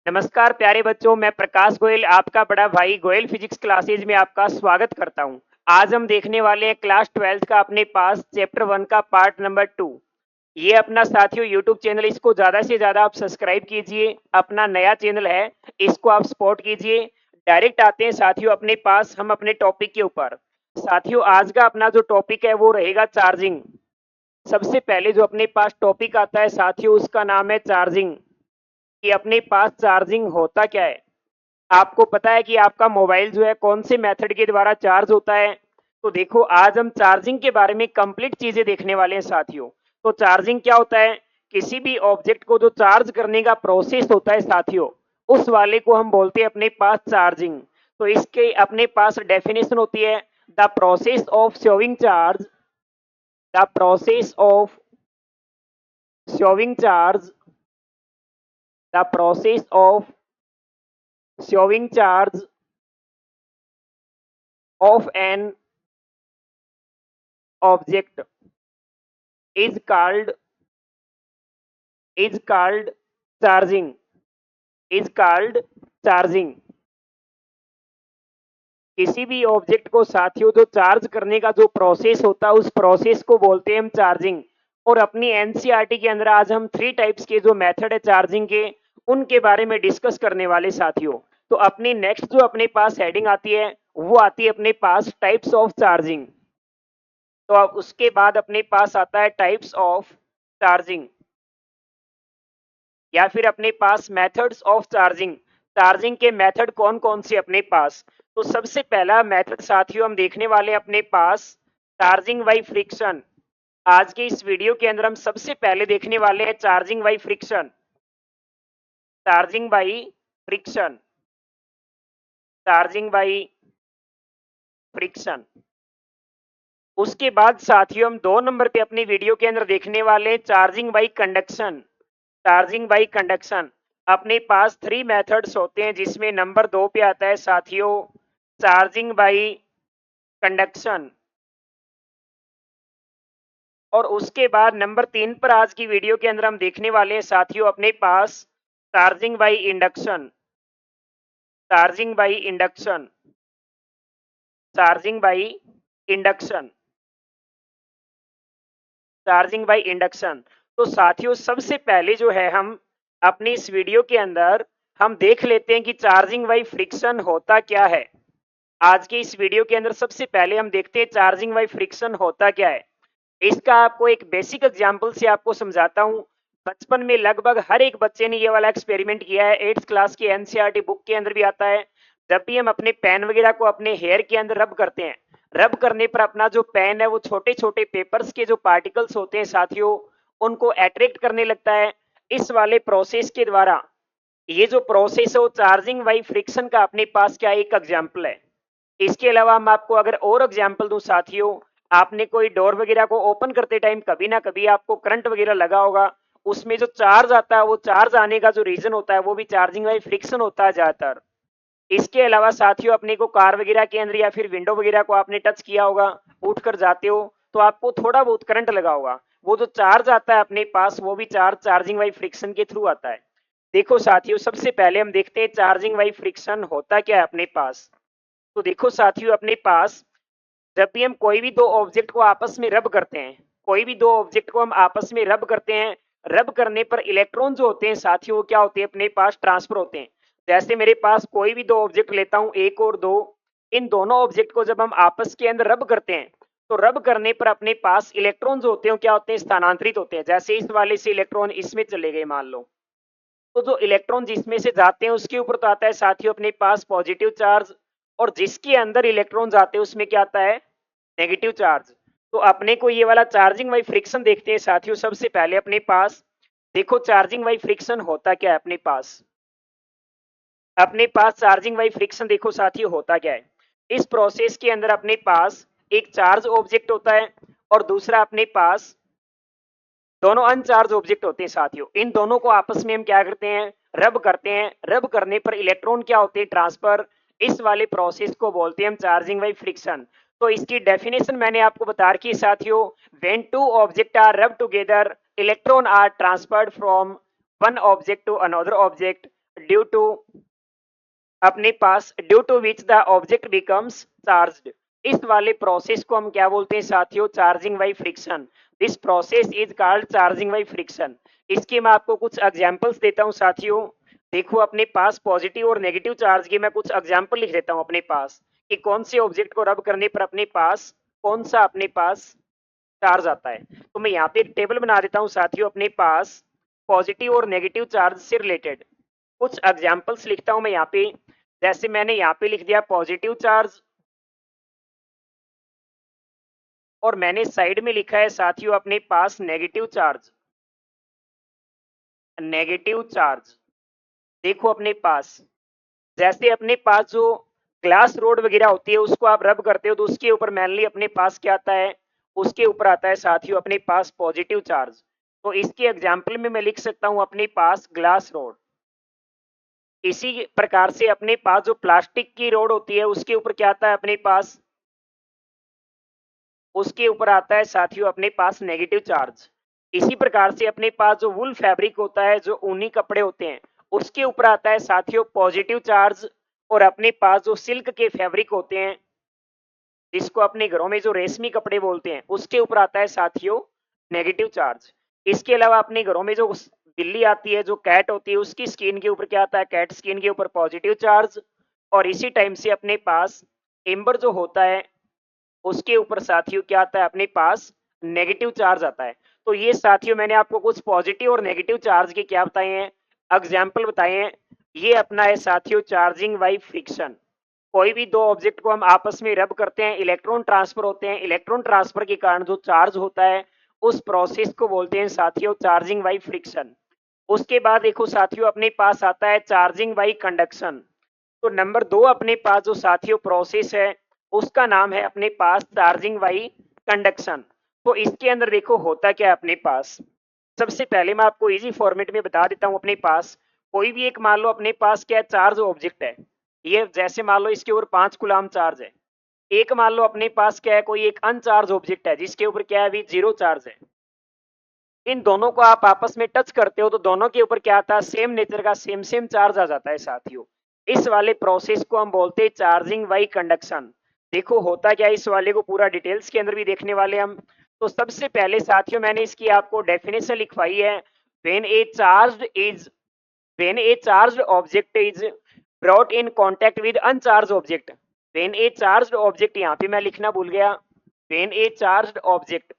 नमस्कार प्यारे बच्चों, मैं प्रकाश गोयल आपका बड़ा भाई गोयल फिजिक्स क्लासेज में आपका स्वागत करता हूं। आज हम देखने वाले हैं क्लास 12 का अपने पास चैप्टर 1 का पार्ट नंबर 2। ये अपना साथियों यूट्यूब चैनल, इसको ज़्यादा से ज़्यादा आप सब्सक्राइब कीजिए। अपना नया चैनल है, इसको आप सपोर्ट कीजिए। डायरेक्ट आते हैं साथियों अपने पास हम अपने टॉपिक के ऊपर। साथियों आज का अपना जो टॉपिक है वो रहेगा चार्जिंग। सबसे पहले जो अपने पास टॉपिक आता है साथियों उसका नाम है चार्जिंग। कि अपने पास चार्जिंग होता क्या है। आपको पता है कि आपका मोबाइल जो है कौन से मेथड के द्वारा चार्ज होता है। तो देखो आज हम चार्जिंग के बारे में कंप्लीट चीजें देखने वाले हैं साथियों। तो चार्जिंग क्या होता है, किसी भी ऑब्जेक्ट को जो चार्ज करने का प्रोसेस होता है साथियों, उस वाले को हम बोलते हैं अपने पास चार्जिंग। तो इसके अपने पास डेफिनेशन होती है the process of showing charge, the process of showing charge, the process of showing charge of an object is called charging, is called charging। किसी भी ऑब्जेक्ट को साथियों जो चार्ज करने का जो प्रोसेस होता है उस प्रोसेस को बोलते हैं हम चार्जिंग। और अपनी एनसीईआरटी के अंदर आज हम 3 टाइप्स के जो मेथड है चार्जिंग के उनके बारे में डिस्कस करने वाले साथियों। तो अपनी नेक्स्ट जो अपने पास हेडिंग आती है वो आती है अपने पास टाइप्स ऑफ चार्जिंग। तो अब उसके बाद अपने पास आता है टाइप्स ऑफ चार्जिंग या फिर अपने पास मेथड्स ऑफ चार्जिंग। चार्जिंग के मेथड कौन कौन से अपने पास। तो सबसे पहला मेथड साथियों हम देखने वाले अपने पास चार्जिंग बाई फ्रिक्शन। आज के इस वीडियो के अंदर हम सबसे पहले देखने वाले हैं charging by friction, charging by friction, charging by friction. उसके बाद साथियों हम 2 नंबर पे अपनी वीडियो के अंदर देखने वाले charging by conduction, charging by conduction. अपने पास 3 मेथड्स होते हैं जिसमें नंबर 2 पे आता है साथियों चार्जिंग बाई कंडक्शन। और उसके बाद नंबर 3 पर आज की वीडियो के अंदर हम देखने वाले हैं साथियों अपने पास charging by induction, charging by induction, charging by induction, charging by induction. तो साथियों सबसे पहले जो है हम अपनी इस वीडियो के अंदर हम देख लेते हैं कि चार्जिंग बाई फ्रिक्शन होता क्या है। आज के इस वीडियो के अंदर सबसे पहले हम देखते हैं चार्जिंग बाई फ्रिक्शन होता क्या है। इसका आपको एक बेसिक एग्जांपल से आपको समझाता हूं। बचपन में लगभग हर एक बच्चे ने ये वाला एक्सपेरिमेंट किया है। 8th क्लास की एनसीईआरटी बुक के अंदर भी आता है। जब भी हम अपने पेन वगैरह को अपने हेयर के अंदर रब करते हैं, रब करने पर अपना जो पेन है वो छोटे छोटे पेपर्स के जो पार्टिकल्स होते हैं साथियों उनको अट्रैक्ट करने लगता है। इस वाले प्रोसेस के द्वारा ये जो प्रोसेस है वो चार्जिंग बाई फ्रिक्शन का अपने पास क्या एक एग्जाम्पल है। इसके अलावा हम आपको अगर और एग्जाम्पल दूं साथियों, आपने कोई डोर वगैरह को ओपन करते टाइम कभी ना कभी आपको करंट वगैरह लगा होगा, उसमें जो चार्ज आता है वो चार्ज आने का जो रीजन होता है वो भी चार्जिंग बाई फ्रिक्शन होता है ज्यादातर। इसके अलावा साथियों अपने को कार वगैरह के अंदर या फिर विंडो वगैरह को आपने टच किया होगा, उठ कर जाते हो तो आपको थोड़ा बहुत करंट लगा होगा, वो जो चार्ज आता है अपने पास वो भी चार्ज चार्जिंग बाई फ्रिक्शन के थ्रू आता है। देखो साथियों सबसे पहले हम देखते हैं चार्जिंग बाई फ्रिक्शन होता क्या है अपने पास। तो देखो साथियों अपने पास जब भी हम कोई भी दो ऑब्जेक्ट को आपस में रब करते हैं, कोई भी दो ऑब्जेक्ट को हम आपस में रब करते हैं, रब करने पर इलेक्ट्रॉन जो होते हैं साथियों वो क्या होते हैं अपने पास ट्रांसफर होते हैं। जैसे मेरे पास कोई भी दो ऑब्जेक्ट लेता हूं, एक और दो, इन दोनों ऑब्जेक्ट को जब हम आपस के अंदर रब करते हैं तो रब करने पर अपने पास इलेक्ट्रॉन जो होते हैं क्या होते हैं स्थानांतरित होते हैं। जैसे इस वाले से इलेक्ट्रॉन इसमें चले गए मान लो, तो जो इलेक्ट्रॉन जिसमें से जाते हैं उसके ऊपर तो आता है साथियों अपने पास पॉजिटिव चार्ज, और जिसके अंदर इलेक्ट्रॉन जाते हैं उसमें क्या आता है नेगेटिव चार्ज। तो अपने को ये वाला चार्जिंग बाई फ्रिक्शन देखते हैं साथियों। सबसे पहले अपने पास देखो चार्जिंग बाई फ्रिक्शन होता क्या है अपने पास। अपने पास चार्जिंग बाई फ्रिक्शन देखो साथियों होता क्या है। इस प्रोसेस के अंदर अपने पास एक चार्ज ऑब्जेक्ट होता है और दूसरा अपने पास दोनों अनचार्ज ऑब्जेक्ट होते हैं साथियों। इन दोनों को आपस में हम क्या करते हैं रब करते हैं, रब करने पर इलेक्ट्रॉन क्या होते हैं ट्रांसफर। इस वाले प्रोसेस को बोलते हैं हम चार्जिंग बाई फ्रिक्शन। तो इसकी डेफिनेशन मैंने आपको बता रखी है साथियों, when two object are rub together electron are transferred from one object to another object due to अपने पास due to which the object becomes charged. इस वाले प्रोसेस को हम क्या बोलते हैं साथियों? Charging by friction. This process is called charging by friction. इसके मैं आपको कुछ एग्जांपल्स देता हूं साथियों। देखो अपने पास पॉजिटिव और नेगेटिव चार्ज की मैं कुछ एग्जांपल लिख देता हूं अपने पास कि कौन से ऑब्जेक्ट को रब करने पर अपने पास कौन सा अपने पास चार्ज आता है। तो मैं यहाँ पे एक टेबल बना देता हूँ साथियों अपने पास पॉजिटिव और नेगेटिव चार्ज से रिलेटेड कुछ एग्जांपल्स लिखता हूं मैं यहाँ पे। जैसे मैंने यहाँ पे लिख दिया पॉजिटिव चार्ज और मैंने साइड में लिखा है साथियों अपने पास नेगेटिव चार्ज। नेगेटिव चार्ज देखो अपने पास जैसे अपने पास जो ग्लास रोड वगैरह होती है उसको आप रब करते हो तो उसके ऊपर मेनली अपने पास क्या आता है? उसके ऊपर आता है साथियों अपने पास पॉजिटिव चार्ज। तो इसके एग्जाम्पल में मैं लिख सकता हूं अपने पास ग्लास रोड। इसी प्रकार से अपने पास जो प्लास्टिक की रोड होती है उसके ऊपर क्या आता है अपने पास? उसके ऊपर आता है साथियों अपने पास नेगेटिव चार्ज। इसी प्रकार से अपने पास जो वूल फैब्रिक होता है जो ऊनी कपड़े होते हैं उसके ऊपर आता है साथियों पॉजिटिव चार्ज। और अपने पास जो सिल्क के फैब्रिक होते हैं जिसको अपने घरों में जो रेशमी कपड़े बोलते हैं उसके ऊपर आता है साथियों नेगेटिव चार्ज। इसके अलावा अपने घरों में जो बिल्ली आती है जो कैट होती है उसकी स्किन के ऊपर क्या आता है? कैट स्किन के ऊपर पॉजिटिव चार्ज। और इसी टाइम से अपने पास एम्बर जो होता है उसके ऊपर साथियों क्या आता है? अपने पास नेगेटिव चार्ज आता है। तो ये साथियों मैंने आपको कुछ पॉजिटिव और नेगेटिव चार्ज के क्या बताए हैं? एग्जाम्पल बताए हैं। ये अपना है साथियों चार्जिंग बाई फ्रिक्शन। कोई भी दो ऑब्जेक्ट को हम आपस में रब करते हैं इलेक्ट्रॉन ट्रांसफर होते हैं। इलेक्ट्रॉन ट्रांसफर के कारण जो चार्ज होता है उस प्रोसेस को बोलते हैं साथियों चार्जिंग बाई फ्रिक्शन। उसके बाद देखो साथियों अपने पास आता है चार्जिंग बाई कंडक्शन। तो नंबर 2 अपने पास जो साथियों प्रोसेस है उसका नाम है अपने पास चार्जिंग बाई कंडक्शन। तो इसके अंदर देखो होता क्या है अपने पास। सबसे पहले मैं आपको इजी फॉर्मेट में बता देता हूं अपने पास कोई भी एक मान लो अपने पास क्या चार्ज ऑब्जेक्ट है। ये जैसे मान लो इसके ऊपर 5 कूलम चार्ज है। एक मान लो अपने पास क्या है कोई एक अनचार्ज ऑब्जेक्ट है जिसके ऊपर क्या है अभी 0 चार्ज है। इन दोनों को आप आपस में टच करते हो तो दोनों के ऊपर क्या आता है? सेम नेचर का सेम सेम चार्ज आ जाता है साथियों। इस वाले प्रोसेस को हम बोलते हैं चार्जिंग बाई कंडक्शन। देखो होता क्या है इस वाले को पूरा डिटेल्स के अंदर भी देखने वाले हम। तो सबसे पहले साथियों मैंने इसकी आपको डेफिनेशन लिखवाई है। When A charged object is brought in contact with अनचार्ज object. When A charged object यहाँ पे मैं लिखना भूल गया। When A charged object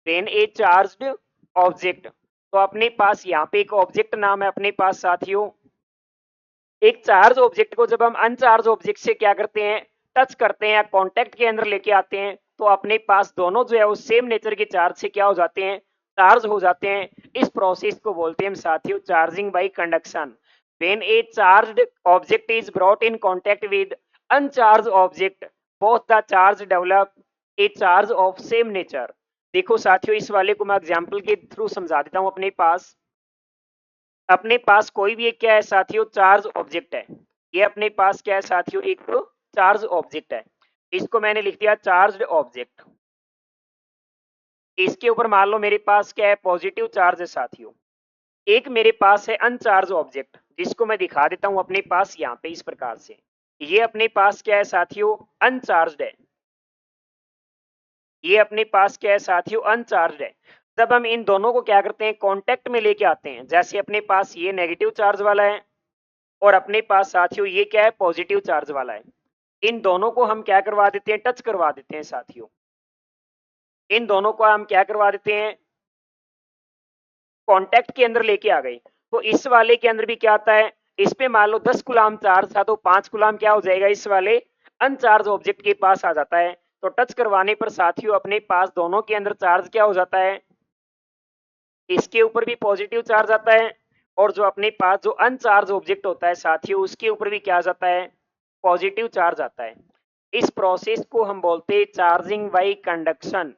when A charged object तो अपने पास यहाँ पे एक ऑब्जेक्ट नाम है अपने पास साथियों। एक चार्ज ऑब्जेक्ट को जब हम अनचार्ज ऑब्जेक्ट से क्या करते हैं? टच करते हैं या कांटेक्ट के अंदर लेके आते हैं तो अपने पास दोनों जो है वो सेम नेचर के चार्ज से क्या हो जाते हैं? चार्ज हो जाते हैं। इस प्रोसेस को बोलते हैं साथियों charging by conduction. When A charged object is brought in contact with अनचार्ज object both the charge develop a charge of same nature. देखो साथियों इस वाले को मैं एग्जांपल के थ्रू समझा देता हूं। अपने पास कोई भी एक क्या है साथियों चार्ज ऑब्जेक्ट है। ये अपने पास क्या है साथियों एक चार्ज ऑब्जेक्ट है। इसको मैंने लिख दिया चार्ज्ड ऑब्जेक्ट। इसके ऊपर मान लो मेरे पास क्या है पॉजिटिव चार्ज है साथियों। एक मेरे पास है अनचार्ज ऑब्जेक्ट जिसको मैं दिखा देता हूं अपने पास यहाँ पे इस प्रकार से। ये अपने पास क्या है साथियों अनचार्ज्ड है। ये अपने पास क्या है साथियों अनचार्ज्ड है। जब हम इन दोनों को क्या करते हैं कांटेक्ट में लेके आते हैं जैसे अपने पास ये नेगेटिव चार्ज वाला है और अपने पास साथियों ये क्या है पॉजिटिव चार्ज वाला है। इन दोनों को हम क्या करवा देते हैं? टच करवा देते हैं साथियों। इन दोनों को हम क्या करवा देते हैं? कांटेक्ट के अंदर लेके आ गए। तो इस वाले के अंदर भी क्या आता है? इस पे मान लो 10 कूलम चार्ज था तो 5 कूलम क्या हो जाएगा इस वाले अनचार्ज ऑब्जेक्ट के पास आ जाता है। तो टच करवाने पर साथियों अपने पास दोनों के अंदर चार्ज क्या हो जाता है? इसके ऊपर भी पॉजिटिव चार्ज आता है और जो अपने पास जो अनचार्ज ऑब्जेक्ट होता है साथियों उसके ऊपर भी क्या जाता है? पॉजिटिव चार्ज आता है। इस प्रोसेस को हम बोलते हैं चार्जिंग बाई कंडक्शन।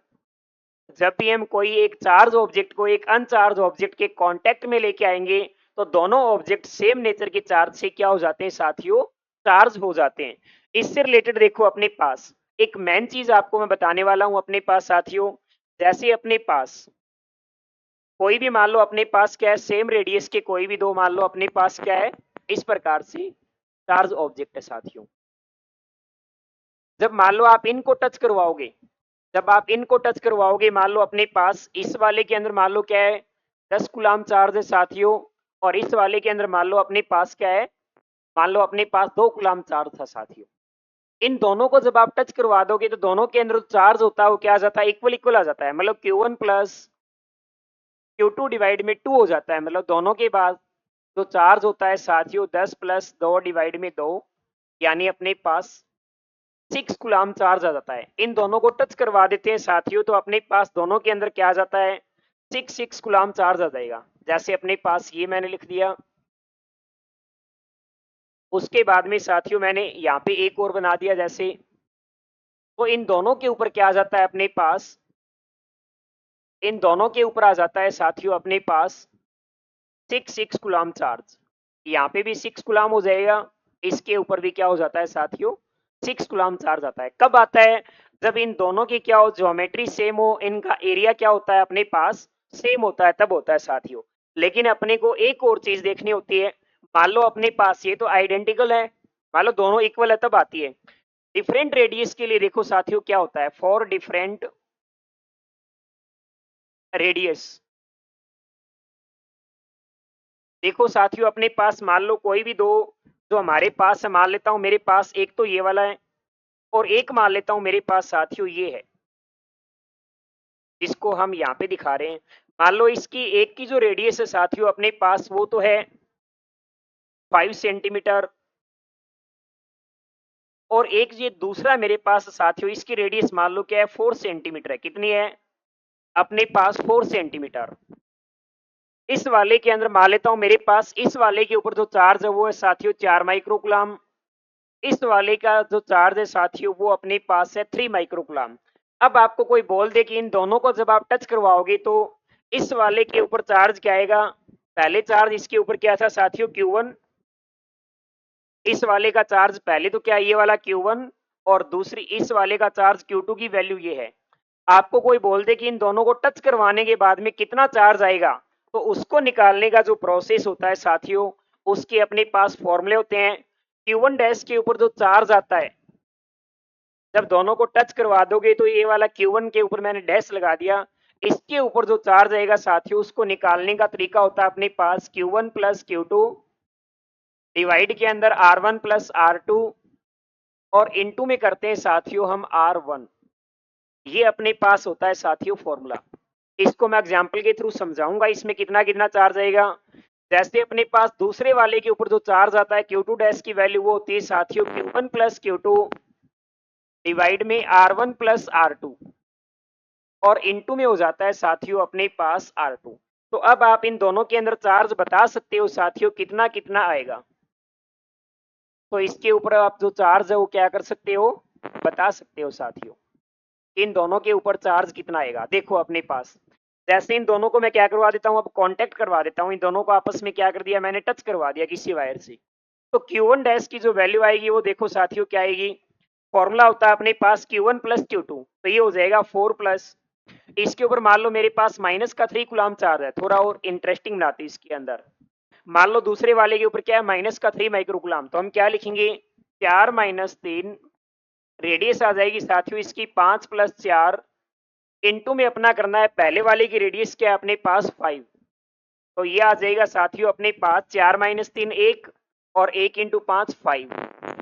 जब भी हम कोई एक चार्ज ऑब्जेक्ट को एक अनचार्ज ऑब्जेक्ट के कांटेक्ट में लेके आएंगे तो दोनों ऑब्जेक्ट सेम नेचर के चार्ज से क्या हो जाते हैं साथियों? चार्ज हो जाते हैं। इससे रिलेटेड देखो अपने पास एक मेन चीज आपको मैं बताने वाला हूं अपने पास साथियों। जैसे अपने पास कोई भी मान लो अपने पास क्या है सेम रेडियस के कोई भी दो मान लो अपने पास क्या है इस प्रकार से चार्ज ऑब्जेक्ट है साथियों। जब मान लो आप इनको टच करवाओगे, जब आप इनको टच करवाओगे, मान लो अपने पास इस वाले के अंदर मान लो क्या है 10 कूलाम चार्ज है साथियों, और इस वाले के अंदर मान लो अपने पास क्या है, मान लो अपने पास 2 कूलाम चार्ज था साथियों। इन दोनों को जब आप टच करवा दोगे तो दोनों के अंदर चार्ज होता है वो क्या आ जाता है, इक्वल इक्वल आ जाता है, मतलब Q1 प्लस Q2 डिवाइड में 2 हो जाता है, मतलब दोनों के बाद जो चार्ज होता है साथियों 10 प्लस 2 डिवाइड में 2, यानी अपने पास 6 कूलाम चार्ज आ जाता है। इन दोनों को टच करवा देते हैं साथियों तो अपने पास दोनों के अंदर क्या आ जाता है, 6 कूलाम चार्ज आ जाएगा। जैसे अपने पास ये मैंने लिख दिया, उसके बाद में साथियों मैंने यहाँ पे एक और बना दिया जैसे, तो इन दोनों के ऊपर क्या आ जाता है अपने पास, इन दोनों के ऊपर आ जाता है साथियों अपने पास 6 कूलाम चार्ज। यहाँ पे भी 6 कूलाम हो जाएगा, इसके ऊपर भी क्या हो जाता है साथियों 6 कूलाम चार्ज आता है। कब आता है, जब इन दोनों की क्या हो, ज्योमेट्री सेम हो, इनका एरिया क्या होता है अपने पास सेम होता है, तब होता है साथियों। लेकिन अपने को एक और चीज देखनी होती है, मान लो अपने पास ये तो आइडेंटिकल है, मान लो दोनों इक्वल है तब आती है। डिफरेंट रेडियस के लिए देखो साथियों क्या होता है, फॉर डिफरेंट रेडियस, देखो साथियों अपने पास मान लो कोई भी दो जो हमारे पास है, मान लेता हूं मेरे पास एक तो ये वाला है और एक मान लेता हूं मेरे पास साथियों ये है, जिसको हम यहाँ पे दिखा रहे हैं। मान लो इसकी एक की जो रेडियस है साथियों अपने पास वो तो है 5 सेंटीमीटर, और एक ये दूसरा मेरे पास साथियों इसकी रेडियस मान लो क्या है 4 सेंटीमीटर है। कितनी है अपने पास 4 सेंटीमीटर। इस वाले के अंदर मान लेता हूं मेरे पास इस वाले के ऊपर जो चार्ज है वो है साथियों 4 माइक्रोकूलम, इस वाले का जो चार्ज है साथियों वो अपने पास है 3 माइक्रोकूलम। अब आपको कोई बोल दे कि इन दोनों को जब आप टच करवाओगे तो इस वाले के ऊपर चार्ज क्या आएगा, पहले चार्ज इसके ऊपर क्या था साथियों Q1, इस वाले का चार्ज पहले तो क्या ये वाला Q1 और दूसरी इस वाले का चार्ज Q2 की वैल्यू ये है। आपको कोई बोल दे कि इन दोनों को टच करवाने के बाद में कितना चार्ज आएगा, तो उसको निकालने का जो प्रोसेस होता है साथियों उसके अपने पास फॉर्मूले होते हैं। Q1 डैश के ऊपर जो चार्ज आता है जब दोनों को टच करवा दोगे तो ये वाला Q1 के ऊपर मैंने डैश लगा दिया, इसके ऊपर जो चार्ज आएगा साथियों उसको निकालने का तरीका होता है अपने पास Q1 प्लस Q2 डिवाइड के अंदर R1 प्लस R2 और इनटू में करते हैं साथियों हम R1। ये अपने पास होता है साथियों फॉर्मूला। इसको मैं एग्जांपल के थ्रू समझाऊंगा इसमें कितना कितना चार्ज आएगा। जैसे अपने पास दूसरे वाले के ऊपर जो चार्ज आता है Q2 डैश की वैल्यू वो होती है साथियों Q1 प्लस Q2 डिवाइड में R1 प्लस R2 और इनटू में हो जाता है साथियों अपने पास R2। तो अब आप इन दोनों के अंदर चार्ज बता सकते हो साथियों कितना कितना आएगा, तो इसके ऊपर आप जो चार्ज है वो क्या कर सकते हो बता सकते हो साथियों, इन दोनों के ऊपर चार्ज कितना आएगा। देखो अपने पास जैसे इन दोनों को मैं क्या करवा देता हूं, अब कांटेक्ट करवा देता हूं, इन दोनों को आपस में क्या कर दिया मैंने टच करवा दिया किसी वायर से, तो Q1 डैश की जो वैल्यू आएगी वो देखो साथियों क्या आएगी, फॉर्मूला होता है अपने पास Q1 प्लस Q2, तो ये हो जाएगा 4 प्लस, इसके ऊपर मान लो मेरे पास माइनस का 3 कूलम चार्ज है, थोड़ा और इंटरेस्टिंग बनाते इसके अंदर। मान लो दूसरे वाले के ऊपर क्या है माइनस का 3 माइक्रोकूलम, तो हम क्या लिखेंगे 4 माइनस 3, रेडियस आ जाएगी साथियों इसकी 5 प्लस 4, इनटू में अपना करना है पहले वाले की रेडियस क्या है अपने पास 5, तो ये आ जाएगा साथियों अपने पास 4 माइनस 3 1 और 1 इंटू 5 5,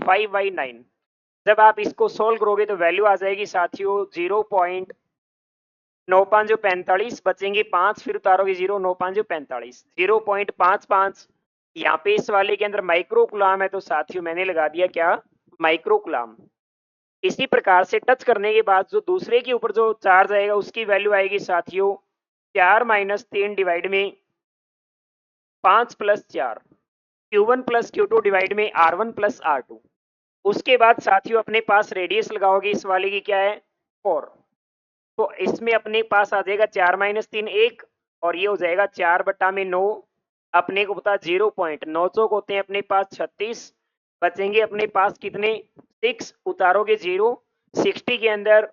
5/9। जब आप इसको सोल्व करोगे तो वैल्यू आ जाएगी साथियों 0.9545, बचेंगे 5, फिर उतारोगे 0.9545, 0.55। यहाँ पे इस वाले के अंदर माइक्रोकूलम है तो साथियों मैंने लगा दिया क्या माइक्रोकूलम। इसी प्रकार से टच करने के बाद जो दूसरे के ऊपर जो चार्ज आएगा उसकी वैल्यू आएगी साथियों 4 माइनस 3 डिवाइड में 5 plus 4, Q1 plus Q2 divide में R1 प्लस R2। उसके बाद साथियों अपने पास रेडियस लगाओगे इस वाले की क्या है 4, तो इसमें अपने पास आ जाएगा 4 माइनस 3 1 और ये हो जाएगा 4 बटा में 9, अपने को पता 0.9 चौक होते हैं अपने पास 36, बचेंगे अपने पास कितने 6, उतारोगे 0, 60 के अंदर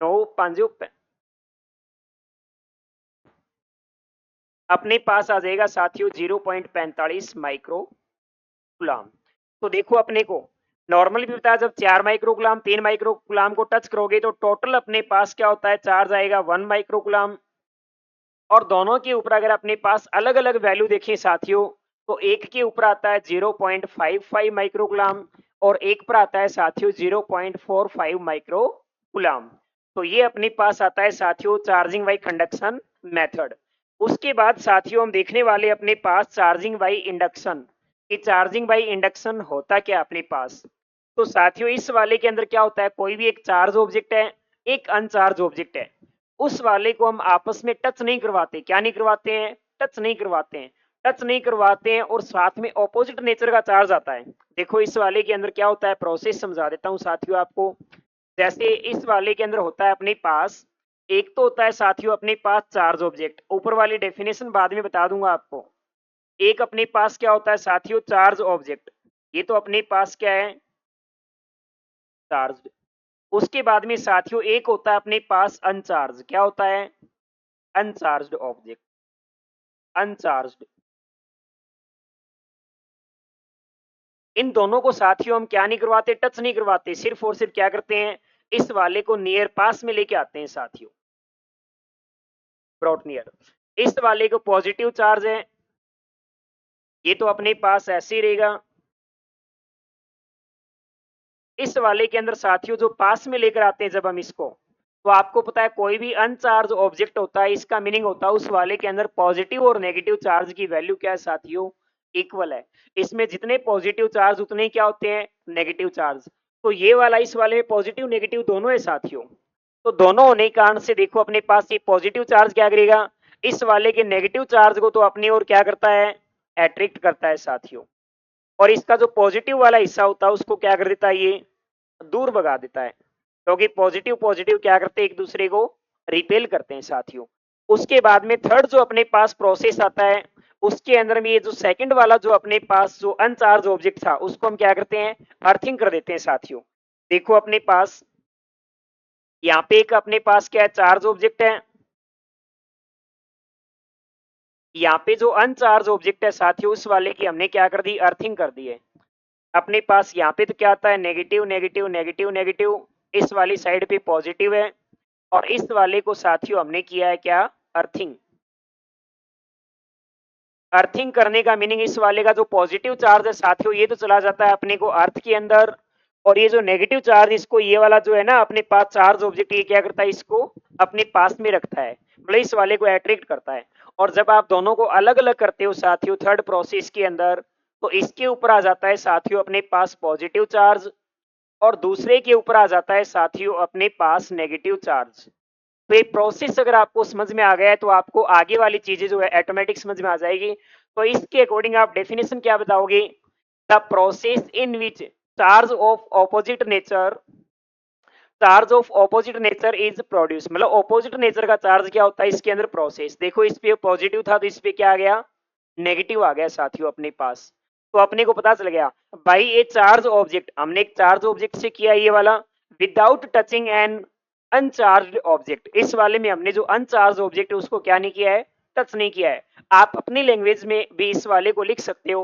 9 5 अपने पास आ जाएगा साथियों 0.45 माइक्रो गुलाम। तो देखो अपने को नॉर्मली भी बताया, जब 4 माइक्रो गुलाम 3 माइक्रो गुलाम को टच करोगे तो टोटल अपने पास क्या होता है, चार्ज आएगा 1 माइक्रो गुलाम। और दोनों के ऊपर अगर अपने पास अलग अलग वैल्यू देखें साथियों, तो एक के ऊपर आता है 0.55 माइक्रो गुलाम और एक पर आता है साथियों 0.45 माइक्रो गुलाम। तो ये अपने पास आता है साथियों चार्जिंग बाई कंडक्शन मेथड। उसके बाद साथियों हम देखने वाले अपने पास चार्जिंग बाई इंडक्शन कि चार्जिंग बाई इंडक्शन होता क्या अपने पास। तो साथियों इस वाले के अंदर क्या होता है, कोई भी एक चार्ज ऑब्जेक्ट है, एक अनचार्ज ऑब्जेक्ट है, उस वाले को हम आपस में टच नहीं करवाते। क्या नहीं करवाते हैं, टच नहीं करवाते हैं, टच नहीं करवाते हैं। और साथ में ऑपोजिट नेचर का चार्ज आता है। देखो इस वाले के अंदर क्या होता है, प्रोसेस समझा देता हूं साथियों आपको। जैसे इस वाले के अंदर होता है अपने पास, एक तो होता है साथियों अपने पास चार्ज ऑब्जेक्ट, ऊपर वाली डेफिनेशन बाद में बता दूंगा आपको। एक अपने पास क्या होता है साथियों चार्ज ऑब्जेक्ट, ये तो अपने पास क्या है, चार्ज। उसके बाद में साथियों एक होता है अपने पास अनचार्ज, क्या होता है, अनचार्ज्ड ऑब्जेक्ट, अनचार्ज्ड। इन दोनों को साथियों हम क्या नहीं करवाते, टच नहीं करवाते, सिर्फ और सिर्फ क्या करते हैं, इस वाले को नियर पास में लेके आते हैं साथियों, ब्रॉट नियर। इस वाले को पॉजिटिव चार्ज है, ये तो अपने पास ऐसे ही रहेगा। इस वाले के अंदर साथियों जो पास में लेकर आते हैं जब हम इसको, तो आपको पता है कोई भी अनचार्ज ऑब्जेक्ट होता है, इसका मीनिंग होता है उस वाले के अंदर पॉजिटिव और नेगेटिव चार्ज की वैल्यू क्या है साथियों, इक्वल है। इसमें जितने पॉजिटिव चार्ज उतने क्या होते हैं, नेगेटिव चार्ज। तो ये वाला इस वाले में पॉजिटिव नेगेटिव दोनों है साथियों। तो दोनों होने के कारण से देखो अपने पास ये पॉजिटिव चार्ज क्या करेगा, इस वाले के नेगेटिव चार्ज को तो अपनी ओर क्या करता है, अट्रैक्ट करता है साथियों। और इसका जो पॉजिटिव वाला हिस्सा होता है उसको क्या कर देता है, ये दूर भगा देता है। क्योंकि पॉजिटिव पॉजिटिव क्या करते हैं, एक दूसरे को रिपेल करते हैं साथियों। उसके बाद में थर्ड जो अपने पास प्रोसेस आता है, उसके अंदर में ये जो सेकंड वाला जो अपने पास जो अनचार्ज ऑब्जेक्ट था उसको हम क्या करते हैं, अर्थिंग कर देते हैं साथियों। देखो अपने पास यहाँ पे एक अपने पास क्या है, चार्ज ऑब्जेक्ट है, यहाँ पे जो अनचार्ज ऑब्जेक्ट है साथियों उस वाले की हमने क्या कर दी, अर्थिंग कर दी है। अपने पास यहाँ पे तो क्या आता है, नेगेटिव नेगेटिव नेगेटिव नेगेटिव, इस वाली साइड पे पॉजिटिव है। और इस वाले को साथियों हमने किया है क्या, अर्थिंग। अर्थिंग करने का मीनिंग इस वाले का जो पॉजिटिव चार्ज है साथियों ये तो चला जाता है अपने को अर्थ के अंदर, और ये जो नेगेटिव चार्ज इसको ये वाला जो है ना अपने पास चार्ज ऑब्जेक्ट ये क्या करता है, इसको अपने पास में रखता है, मतलब इस वाले को अट्रैक्ट करता है। और जब आप दोनों को अलग अलग करते हो साथियों थर्ड प्रोसेस के अंदर, तो इसके ऊपर आ जाता है साथियों अपने पास पॉजिटिव चार्ज और दूसरे के ऊपर आ जाता है साथियों अपने पास नेगेटिव चार्ज। तो ये प्रोसेस अगर आपको समझ में आ गया है तो आपको आगे वाली चीजें जो है ऑटोमेटिक समझ में आ जाएगी। तो इसके अकॉर्डिंग आप डेफिनेशन क्या बताओगे, the process in which charge of opposite nature, charge of opposite nature is produce, मतलब ऑपोजिट नेचर का चार्ज क्या होता है इसके अंदर, प्रोसेस। देखो इस पे पॉजिटिव था तो इस पे क्या आ गया, नेगेटिव आ गया साथियों अपने पास। तो अपने को पता चल गया बाई ए चार्ज ऑब्जेक्ट, हमने एक चार्ज ऑब्जेक्ट से किया ये वाला, without touching an uncharged object. इस वाले में हमने जो अनचार्ज ऑब्जेक्ट है उसको क्या नहीं किया है, टच नहीं किया है। आप अपनी लैंग्वेज में भी इस वाले को लिख सकते हो,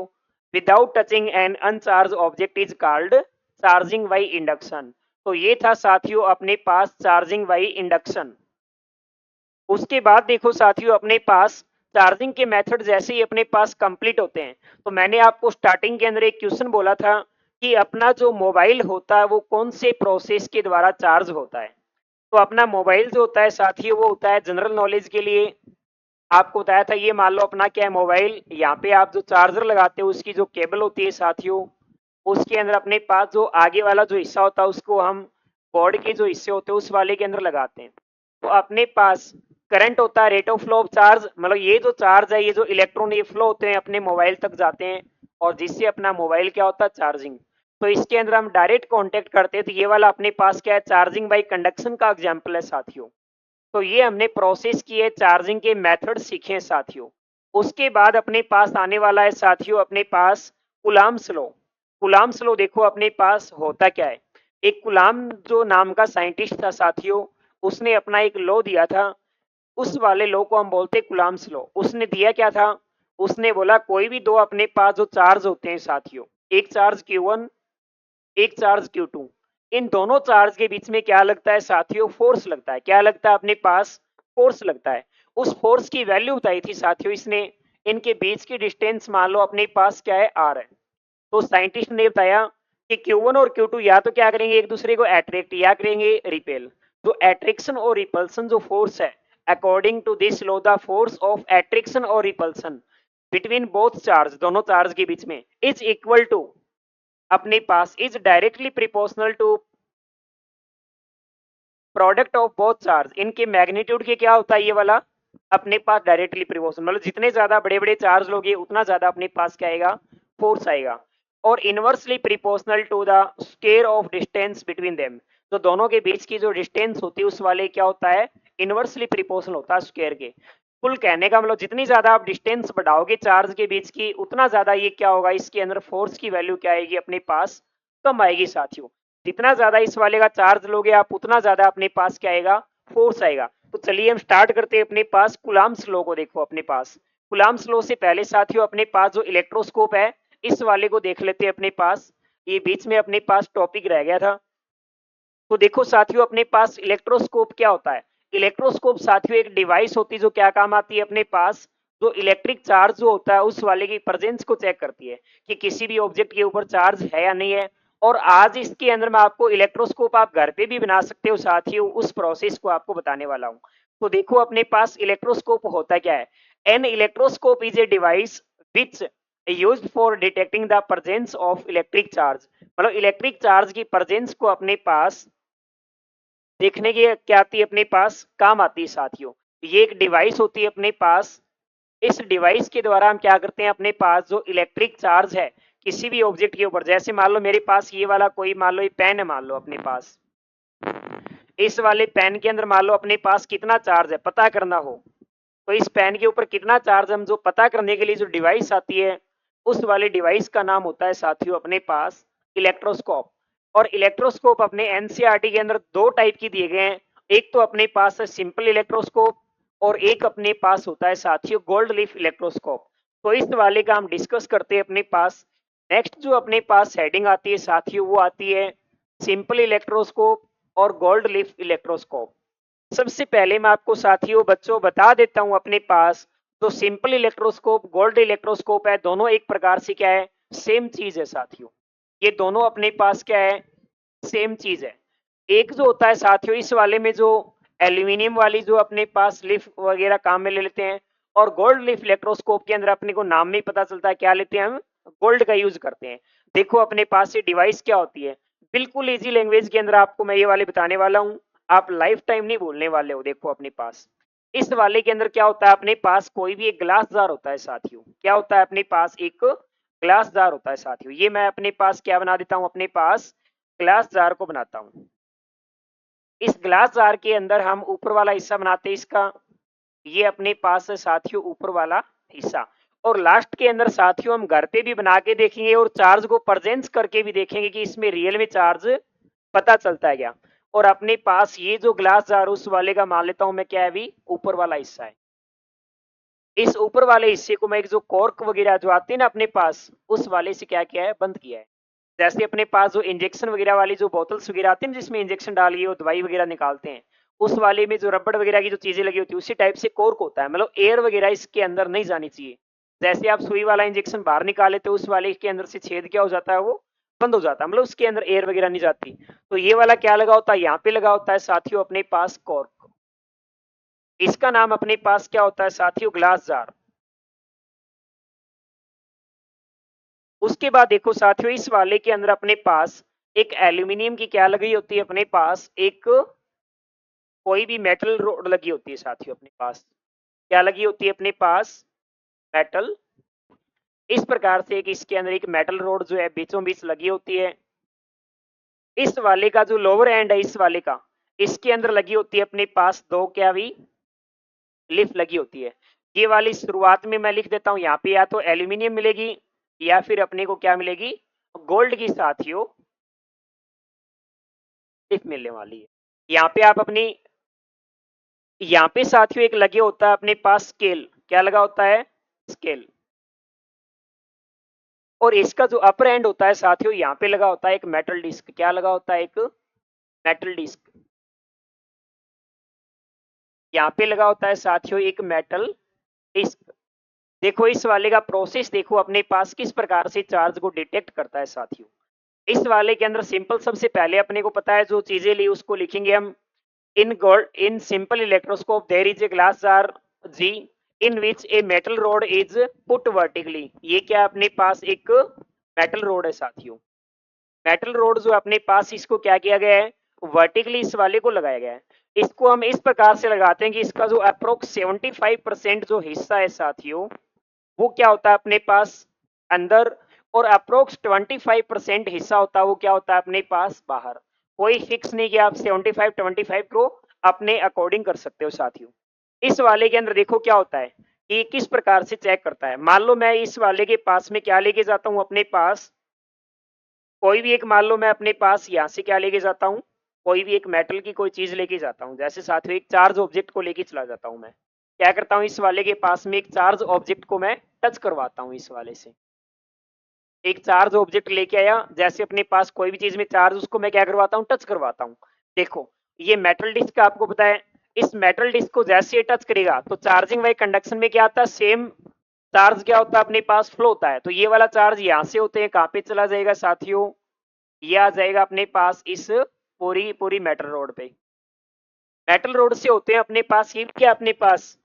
without touching an uncharged object is called charging by induction. तो ये था साथियों अपने पास चार्जिंग बाई इंडक्शन। उसके बाद देखो साथियों अपने पास चार्जिंग के मेथड जैसे ही अपने पास कंप्लीट होते हैं, तो मैंने आपको स्टार्टिंग के अंदर एक क्वेश्चन बोला था कि अपना जो मोबाइल होता है वो कौन से प्रोसेस के द्वारा चार्ज होता है। तो अपना मोबाइल जो होता है साथियों वो होता है जनरल नॉलेज के लिए, आपको बताया था ये मान लो अपना क्या है मोबाइल, यहाँ पे आप जो चार्जर लगाते हो उसकी जो केबल होती है साथियों, उसके अंदर अपने पास जो आगे वाला जो हिस्सा होता है उसको हम बोर्ड के जो हिस्से होते हैं उस वाले के अंदर लगाते हैं। तो अपने पास करंट होता है, rate of flow of charge, मतलब ये जो चार्ज है ये जो इलेक्ट्रॉन ये फ्लो होते हैं अपने मोबाइल तक जाते हैं और जिससे अपना मोबाइल क्या होता है, चार्जिंग। तो इसके अंदर हम डायरेक्ट कांटेक्ट करते हैं, तो ये वाला अपने पास क्या है, चार्जिंग बाई कंडक्शन का एग्जांपल है साथियों। तो ये हमने प्रोसेस किए, चार्जिंग के मेथड सीखे हैं साथियों। उसके बाद अपने पास आने वाला है साथियों अपने पास कुलाम्स लॉ। कुलाम्स लॉ देखो अपने पास होता क्या है, एक कुलाम जो नाम का साइंटिस्ट था साथियों, उसने अपना एक लॉ दिया था, उस वाले लॉ को हम बोलते हैं कुलाम्स लॉ। उसने दिया क्या था, उसने बोला कोई भी दो अपने पास जो चार्ज होते हैं साथियों, एक चार्ज Q1, एक चार्ज Q2। इन दोनों चार्ज के बीच में क्या लगता है साथियों? फोर्स लगता है। क्या लगता है अपने पास? फोर्स लगता है। उस फोर्स की वैल्यू बताई थी साथियों इसने। इनके बीच की डिस्टेंस मान लो अपने पास क्या है? R है। तो साइंटिस्ट ने बताया कि Q1 और Q2 या तो क्या करेंगे? एक दूसरे को अट्रैक्ट या करेंगे रिपेल। तो अट्रैक्शन और रिपल्सन जो फोर्स है, according to this law the force of attraction और रिपल्सन बिटवीन बोथ चार्ज, दोनों चार्ज के बीच में, इज इक्वल टू अपने पास is directly proportional to product of both charge. इनके मैग्नीट्यूड के क्या होता है ये वाला? अपने पास डायरेक्टली प्रिपोर्शनल, मतलब जितने ज्यादा बड़े बड़े चार्ज लोगे उतना ज्यादा अपने पास क्या आएगा? फोर्स आएगा। और inversely proportional to the square of distance between them. तो दोनों के बीच की जो डिस्टेंस होती है उस वाले क्या होता है? इनवर्सली प्रिपोर्शनल होता है स्क्वायर के। कुल कहने का मतलब जितनी ज्यादा आप डिस्टेंस बढ़ाओगे चार्ज के बीच की, उतना ज्यादा ये क्या होगा? इसके अंदर फोर्स की वैल्यू क्या आएगी अपने पास? कम आएगी साथियों। जितना ज्यादा इस वाले का चार्ज लोगे आप, उतना ज्यादा अपने पास क्या आएगा? फोर्स आएगा। तो चलिए हम स्टार्ट करते हैं अपने पास कुलाम्स लॉ को। देखो अपने पास कुलाम्स लॉ से पहले साथियों अपने पास जो इलेक्ट्रोस्कोप है इस वाले को देख लेते हैं अपने पास। ये बीच में अपने पास टॉपिक रह गया था। तो देखो साथियों अपने पास इलेक्ट्रोस्कोप क्या होता है? इलेक्ट्रोस्कोप साथियों एक डिवाइस होती है जो क्या काम आती है अपने पास? जो इलेक्ट्रिक चार्ज जो होता है उस वाले की प्रेजेंस को चेक करती है कि किसी भी ऑब्जेक्ट के ऊपर चार्ज है या नहीं है। और आज इसके अंदर मैं आपको इलेक्ट्रोस्कोप आप घर पे भी बना सकते हो साथियों, उस प्रोसेस को आपको बताने वाला हूं। तो देखो अपने पास इलेक्ट्रोस्कोप होता क्या है? An electroscope is a device which used for detecting the presence of electric charge. मतलब इलेक्ट्रिक चार्ज की प्रेजेंस को अपने पास देखने की क्या आती है? अपने पास काम आती है साथियों। ये एक डिवाइस होती है अपने पास। इस डिवाइस के द्वारा हम क्या करते हैं? अपने पास जो इलेक्ट्रिक चार्ज है किसी भी ऑब्जेक्ट के ऊपर, जैसे मान लो मेरे पास ये वाला कोई मान लो ये पेन है, मान लो अपने पास इस वाले पेन के अंदर मान लो अपने पास कितना चार्ज है पता करना हो, तो इस पेन के ऊपर कितना चार्ज हम जो पता करने के लिए जो डिवाइस आती है उस वाले डिवाइस का नाम होता है साथियों अपने पास इलेक्ट्रोस्कोप। और इलेक्ट्रोस्कोप अपने एनसीईआरटी के अंदर दो टाइप की दिए गए हैं। एक तो अपने पास है सिंपल इलेक्ट्रोस्कोप और एक अपने पास होता है साथियों गोल्ड लीफ इलेक्ट्रोस्कोप। तो इस वाले का हम डिस्कस करते हैं अपने पास। नेक्स्ट जो अपने पास हेडिंग आती है साथियों वो आती है सिंपल इलेक्ट्रोस्कोप और गोल्ड लीफ इलेक्ट्रोस्कोप। सबसे पहले मैं आपको साथियों बच्चों बता देता हूं अपने पास तो सिंपल इलेक्ट्रोस्कोप गोल्ड इलेक्ट्रोस्कोप है, दोनों एक प्रकार से क्या है? सेम चीज है साथियों। ये दोनों अपने पास क्या है? सेम चीज है। एक जो होता है साथियों इस वाले में जो एल्यूमिनियम वाली जो अपने पास लिफ वगैरह काम में ले लेते हैं, और गोल्ड लिफ इलेक्ट्रोस्कोप के अंदर अपने को नाम में ही पता चलता है क्या लेते हैं हम? गोल्ड का यूज करते हैं। देखो अपने पास ये डिवाइस क्या होती है, बिल्कुल इजी लैंग्वेज के अंदर आपको मैं ये वाले बताने वाला हूँ। आप लाइफ टाइम नहीं भूलने वाले हो। देखो अपने पास इस वाले के अंदर क्या होता है? अपने पास कोई भी एक ग्लास जार होता है साथियों। क्या होता है? अपने पास एक ग्लास जार होता है साथियों। ये मैं अपने पास क्या बना देता हूँ? अपने पास ग्लास जार को बनाता हूँ। इस ग्लास जार के अंदर हम ऊपर वाला हिस्सा बनाते हैं इसका, ये अपने पास है साथियों ऊपर वाला हिस्सा। और लास्ट के अंदर साथियों हम घर पे भी बना के देखेंगे और चार्ज को प्रेजेंस करके भी देखेंगे कि इसमें रियल में चार्ज पता चलता है क्या। और अपने पास ये जो ग्लास जार उस वाले का मान लेता हूं मैं क्या है? अभी ऊपर वाला हिस्सा है। इस ऊपर वाले हिस्से को मैं एक जो कॉर्क वगैरह जो आते हैं ना अपने पास उस वाले से क्या किया है? बंद किया है। जैसे अपने पास जो इंजेक्शन वगैरह वाली जो बोतल्स वगैरह आती है जिसमें इंजेक्शन डालिए और दवाई वगैरह निकालते हैं, उस वाले में जो रबड़ वगैरह की जो चीजें लगी होती है उसी टाइप से कोर्क होता है। मतलब एयर वगैरह इसके अंदर नहीं जानी चाहिए। जैसे आप सुई वाला इंजेक्शन बाहर निकाले तो उस वाले के अंदर से छेद क्या हो जाता है? वो बंद हो जाता है, मतलब उसके अंदर एयर वगैरह नहीं जाती। तो ये वाला क्या लगा होता है? यहाँ पे लगा होता है साथियों अपने पास कॉर्क। इसका नाम अपने पास क्या होता है साथियों? Glass jar. उसके बाद देखो साथियों इस वाले के अंदर अपने पास एक एल्यूमिनियम की क्या लगी होती है? अपने पास एक कोई भी मेटल रोड लगी होती है साथियों। अपने पास क्या लगी होती है? अपने पास मेटल। इस प्रकार से एक इसके अंदर एक मेटल रोड जो है बीचों बीच लगी होती है। इस वाले का जो लोअर एंड है इस वाले का, इसके अंदर लगी होती है अपने पास दो क्या भी लिफ लगी होती है। ये वाली शुरुआत में मैं लिख देता हूं, यहाँ पे या तो एल्यूमिनियम मिलेगी या फिर अपने को क्या मिलेगी? गोल्ड की साथियों लिफ मिलने वाली है। यहाँ पे आप अपनी यहाँ पे साथियों एक लगे होता है अपने पास स्केल। क्या लगा होता है? स्केल। और इसका जो अपर एंड होता है साथियों यहाँ पे लगा होता है एक मेटल डिस्क। क्या लगा होता है? एक मेटल डिस्क। यहाँ पे लगा होता है साथियों एक मेटल डिस्क। देखो इस वाले का प्रोसेस देखो अपने पास किस प्रकार से चार्ज को डिटेक्ट करता है साथियों। इस वाले के अंदर सिंपल सबसे पहले अपने को पता है जो चीजें ली उसको लिखेंगे हम। in simple electroscope there is a glass jar G in which a metal rod is put vertically। ये क्या अपने पास एक मेटल रोड है साथियों। मेटल रोड जो अपने पास इसको क्या किया गया है? वर्टिकली इस वाले को लगाया गया है। इसको हम इस प्रकार से लगाते हैं कि इसका जो अप्रोक्स 75% जो हिस्सा है साथियों वो क्या होता है अपने पास अंदर, और अप्रोक्स 25% हिस्सा होता है वो क्या होता है अपने पास बाहर। कोई फिक्स नहीं कि आप 75-25 को अपने अकॉर्डिंग कर सकते हो साथियों। इस वाले के अंदर देखो क्या होता है कि किस प्रकार से चेक करता है। मान लो मैं इस वाले के पास में क्या लेके जाता हूं अपने पास, कोई भी एक, मान लो मैं अपने पास यहां से क्या लेके जाता हूं, कोई भी एक मेटल की कोई चीज लेके जाता हूं। जैसे साथियों एक चार्ज ऑब्जेक्ट को लेके चला जाता हूं। मैं क्या करता हूं इस वाले के पास में एक चार्ज ऑब्जेक्ट को मैं टच करवाता हूं। इस वाले से एक चार्ज ऑब्जेक्ट लेके आया, जैसे अपने पास कोई भी चीज में चार्ज, उसको मैं क्या करवाता हूं? टच करवाता हूं। देखो ये मेटल डिस्क आपको पता है, इस मेटल डिस्क को जैसे ये टच करेगा तो चार्जिंग वाई कंडक्शन में क्या आता है? सेम चार्ज क्या होता है अपने पास? फ्लो होता है। तो ये वाला चार्ज यहां से होते हैं कहां पे चला जाएगा साथियों? ये आ जाएगा अपने पास इस पूरी पूरी मेटल रोड पे। मेटल रोड से होते हैं अपने पास, ये क्या अपने पास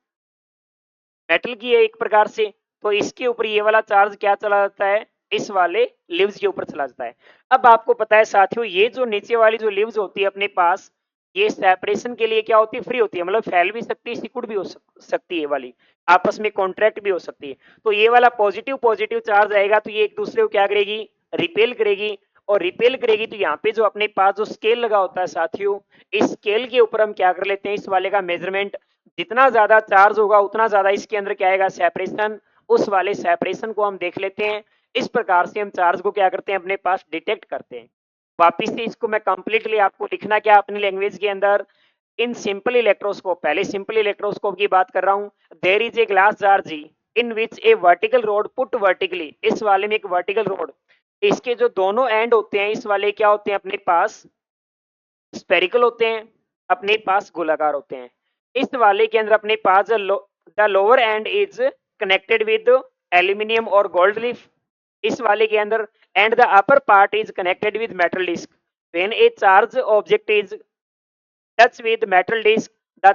मेटल की है एक प्रकार से, तो इसके ऊपर ये वाला चार्ज क्या चला जाता है? इस वाले लिव्स के ऊपर चला जाता है। अब आपको पता है साथियों ये जो नीचे वाली जो लिव्स होती है अपने पास, ये सेपरेशन के लिए क्या होती है? फ्री होती है, मतलब फैल भी सकती है, सिकुड़ भी हो सकती है, वाली आपस में कॉन्ट्रैक्ट भी हो सकती है। तो ये वाला पॉजिटिव पॉजिटिव चार्ज आएगा तो ये एक दूसरे को क्या करेगी? रिपेल करेगी। और रिपेल करेगी तो यहाँ पे जो अपने पास जो स्केल लगा होता है साथियों, इस स्केल के ऊपर हम क्या कर लेते हैं? इस वाले का मेजरमेंट। जितना ज्यादा चार्ज होगा उतना ज्यादा इसके अंदर क्या आएगा? सेपरेशन। उस वाले सेपरेशन को हम देख लेते हैं। इस प्रकार से हम चार्ज को क्या करते हैं? अपने पास डिटेक्ट करते हैं। वापिस से इसको मैं कंप्लीटली आपको लिखना क्या अपनी लैंग्वेज के अंदर, इन सिंपल इलेक्ट्रोस्कोप, पहले सिंपल इलेक्ट्रोस्कोप की बात कर रहा हूं। There is a glass jar G in which a vertical rod put vertically. इस वाले में एक वर्टिकल रोड, इसके जो दोनों एंड होते हैं इस वाले क्या होते हैं अपने पास? स्पेरिकल होते हैं, अपने पास गोलाकार होते हैं। इस वाले के अंदर अपने पास the lower end is connected with aluminium और गोल्ड लीफ। इस वाले के अंदर and the upper part is connected with metal disc. When a charge object is touch with metal disc the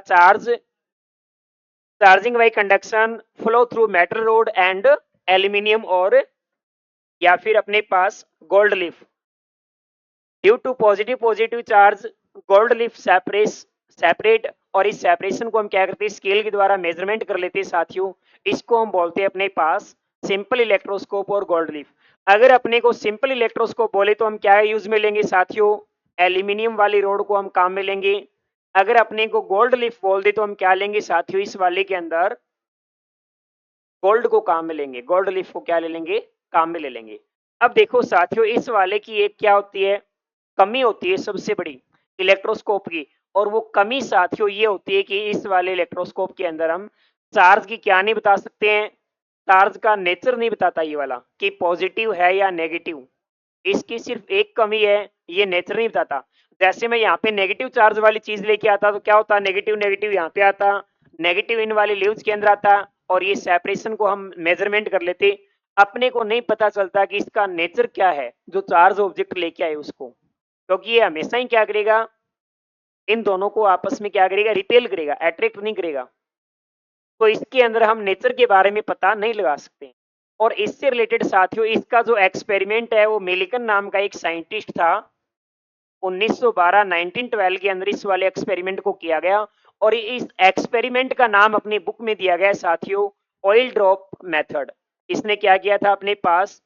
charging by conduction flow through metal rod and aluminium और या फिर अपने पास gold leaf. Due to positive positive charge gold leaf separate, और इस separation को हम क्या करते हैं? स्केल के द्वारा मेजरमेंट कर लेते हैं साथियों। इसको हम बोलते हैं अपने पास सिंपल इलेक्ट्रोस्कोप और गोल्ड लीफ। अगर अपने को सिंपल इलेक्ट्रोस्कोप बोले तो हम क्या यूज में लेंगे साथियों? एल्यूमिनियम वाली रोड को हम काम में लेंगे। अगर अपने को गोल्ड लीफ बोल दे तो हम क्या लेंगे साथियों? इस वाले के अंदर गोल्ड को काम में लेंगे, गोल्ड लीफ को क्या ले लेंगे? काम में ले लेंगे। अब देखो साथियों इस वाले की एक क्या होती है? कमी होती है सबसे बड़ी इलेक्ट्रोस्कोप की, और वो कमी साथियों ये होती है कि इस वाले इलेक्ट्रोस्कोप के अंदर हम चार्ज की क्या नहीं बता सकते हैं? चार्ज का नेचर नहीं बताता ये वाला कि पॉजिटिव है या नेगेटिव। इसकी सिर्फ एक कमी है, ये नेचर नहीं बताता। जैसे मैं यहाँ पे नेगेटिव चार्ज वाली चीज लेके आता तो क्या होता? नेगेटिव नेगेटिव यहाँ पे आता, नेगेटिव इन वाली लीव्स के अंदर आता, और ये सेपरेशन को हम मेजरमेंट कर लेते। अपने को नहीं पता चलता कि इसका नेचर क्या है जो चार्ज ऑब्जेक्ट लेके आए उसको, क्योंकि ये हमेशा ही क्या करेगा? इन दोनों को आपस में क्या करेगा? रिपेल करेगा, अट्रैक्ट नहीं करेगा। तो इसके अंदर हम नेचर के बारे में पता नहीं लगा सकते। और इससे रिलेटेड साथियों इसका जो एक्सपेरिमेंट है वो मिलिकन नाम का एक साइंटिस्ट था, 1912 1912 के अंदर इस वाले एक्सपेरिमेंट को किया गया। और इस एक्सपेरिमेंट का नाम अपनी बुक में दिया गया साथियों ऑयल ड्रॉप मेथड। इसने क्या किया था अपने पास?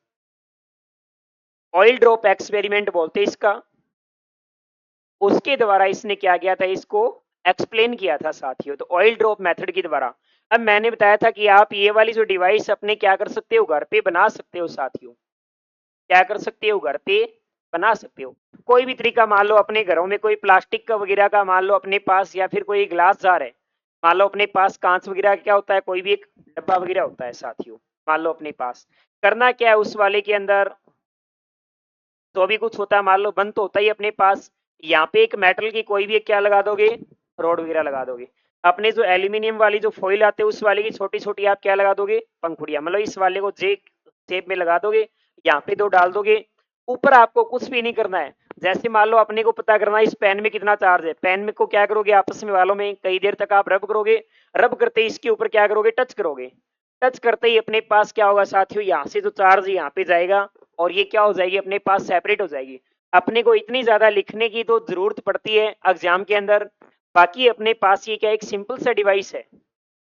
ऑयल ड्रॉप एक्सपेरिमेंट बोलते इसका। उसके द्वारा इसने क्या किया था? इसको एक्सप्लेन किया था साथियों, तो ऑयल ड्रॉप मेथड के द्वारा। अब मैंने बताया था कि आप ये वाली जो डिवाइस अपने क्या कर सकते हो? घर पे बना सकते हो साथियों। क्या कर सकते हो? घर पे बना सकते हो। कोई भी तरीका, मान लो अपने घरों में कोई प्लास्टिक का वगैरह का मान लो अपने पास, या फिर कोई ग्लास जार है, मान लो अपने पास कांच वगैरह क्या होता है, कोई भी एक डब्बा वगैरह होता है साथियों, मान लो अपने पास करना क्या है उस वाले के अंदर, तो अभी कुछ होता है, मान लो बंद तो होता ही अपने पास, यहाँ पे एक मेटल की कोई भी एक क्या लगा दोगे, रोड वगैरह लगा दोगे। अपने जो एल्यूमिनियम वाली जो फॉइल आते हैं उस वाले की छोटी छोटी आप क्या लगा दोगे, पंखुड़ियां, मतलब इस वाले को जे शेप में लगा दोगे, यहाँ पे दो डाल दोगे। ऊपर आपको कुछ भी नहीं करना है। जैसे मान लो अपने को पता करना है इस पेन में कितना चार्ज है, पेन में को क्या करोगे, आपस में वालों में कई देर तक आप रब करोगे, रब करते ही इसके ऊपर क्या करोगे, टच करोगे, टच करते ही अपने पास क्या होगा साथियों, यहाँ से जो चार्ज यहाँ पे जाएगा और ये क्या हो जाएगी अपने पास सेपरेट हो जाएगी। अपने को इतनी ज्यादा लिखने की तो जरूरत पड़ती है एग्जाम के अंदर, बाकी अपने पास ये क्या एक सिंपल सा डिवाइस है।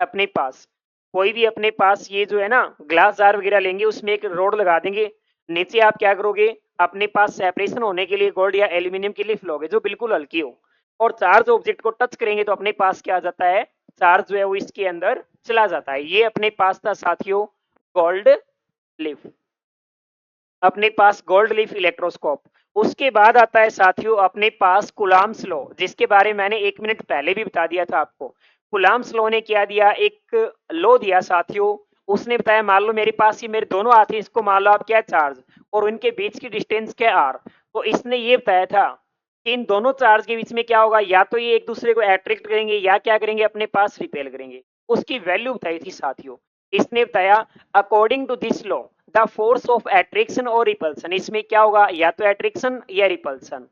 अपने पास कोई भी अपने पास ये जो है ना ग्लास जार वगैरह लेंगे, उसमें एक रोड लगा देंगे, नीचे आप क्या करोगे, अपने पास सेपरेशन होने के लिए गोल्ड या एल्यूमिनियम की लिफ लोगे जो बिल्कुल हल्की हो, और चार्ज ऑब्जेक्ट को टच करेंगे तो अपने पास क्या आ जाता है, चार्ज जो है वो इसके अंदर चला जाता है। ये अपने पास था साथियों गोल्ड लिफ, अपने पास गोल्ड लीफ इलेक्ट्रोस्कोप। उसके बाद आता है साथियों अपने पास कुलाम्स लॉ, जिसके बारे में मैंने 1 मिनट पहले भी बता दिया था आपको। कुलाम्स लॉ ने क्या दिया, एक लॉ दिया साथियों, उसने बताया मान लो मेरे पास ये मेरे दोनों हाथ हैं, इसको मान लो आप क्या चार्ज और उनके बीच की डिस्टेंस क्या आर, तो इसने ये बताया था कि इन दोनों चार्ज के बीच में क्या होगा, या तो ये एक दूसरे को अट्रैक्ट करेंगे या क्या करेंगे अपने पास रिपेल करेंगे। उसकी वैल्यू बताई थी साथियों। इसने बताया according to this law the force of attraction और रिपल्सन, इसमें क्या होगा या तो एट्रैक्शन या रिपल्सन।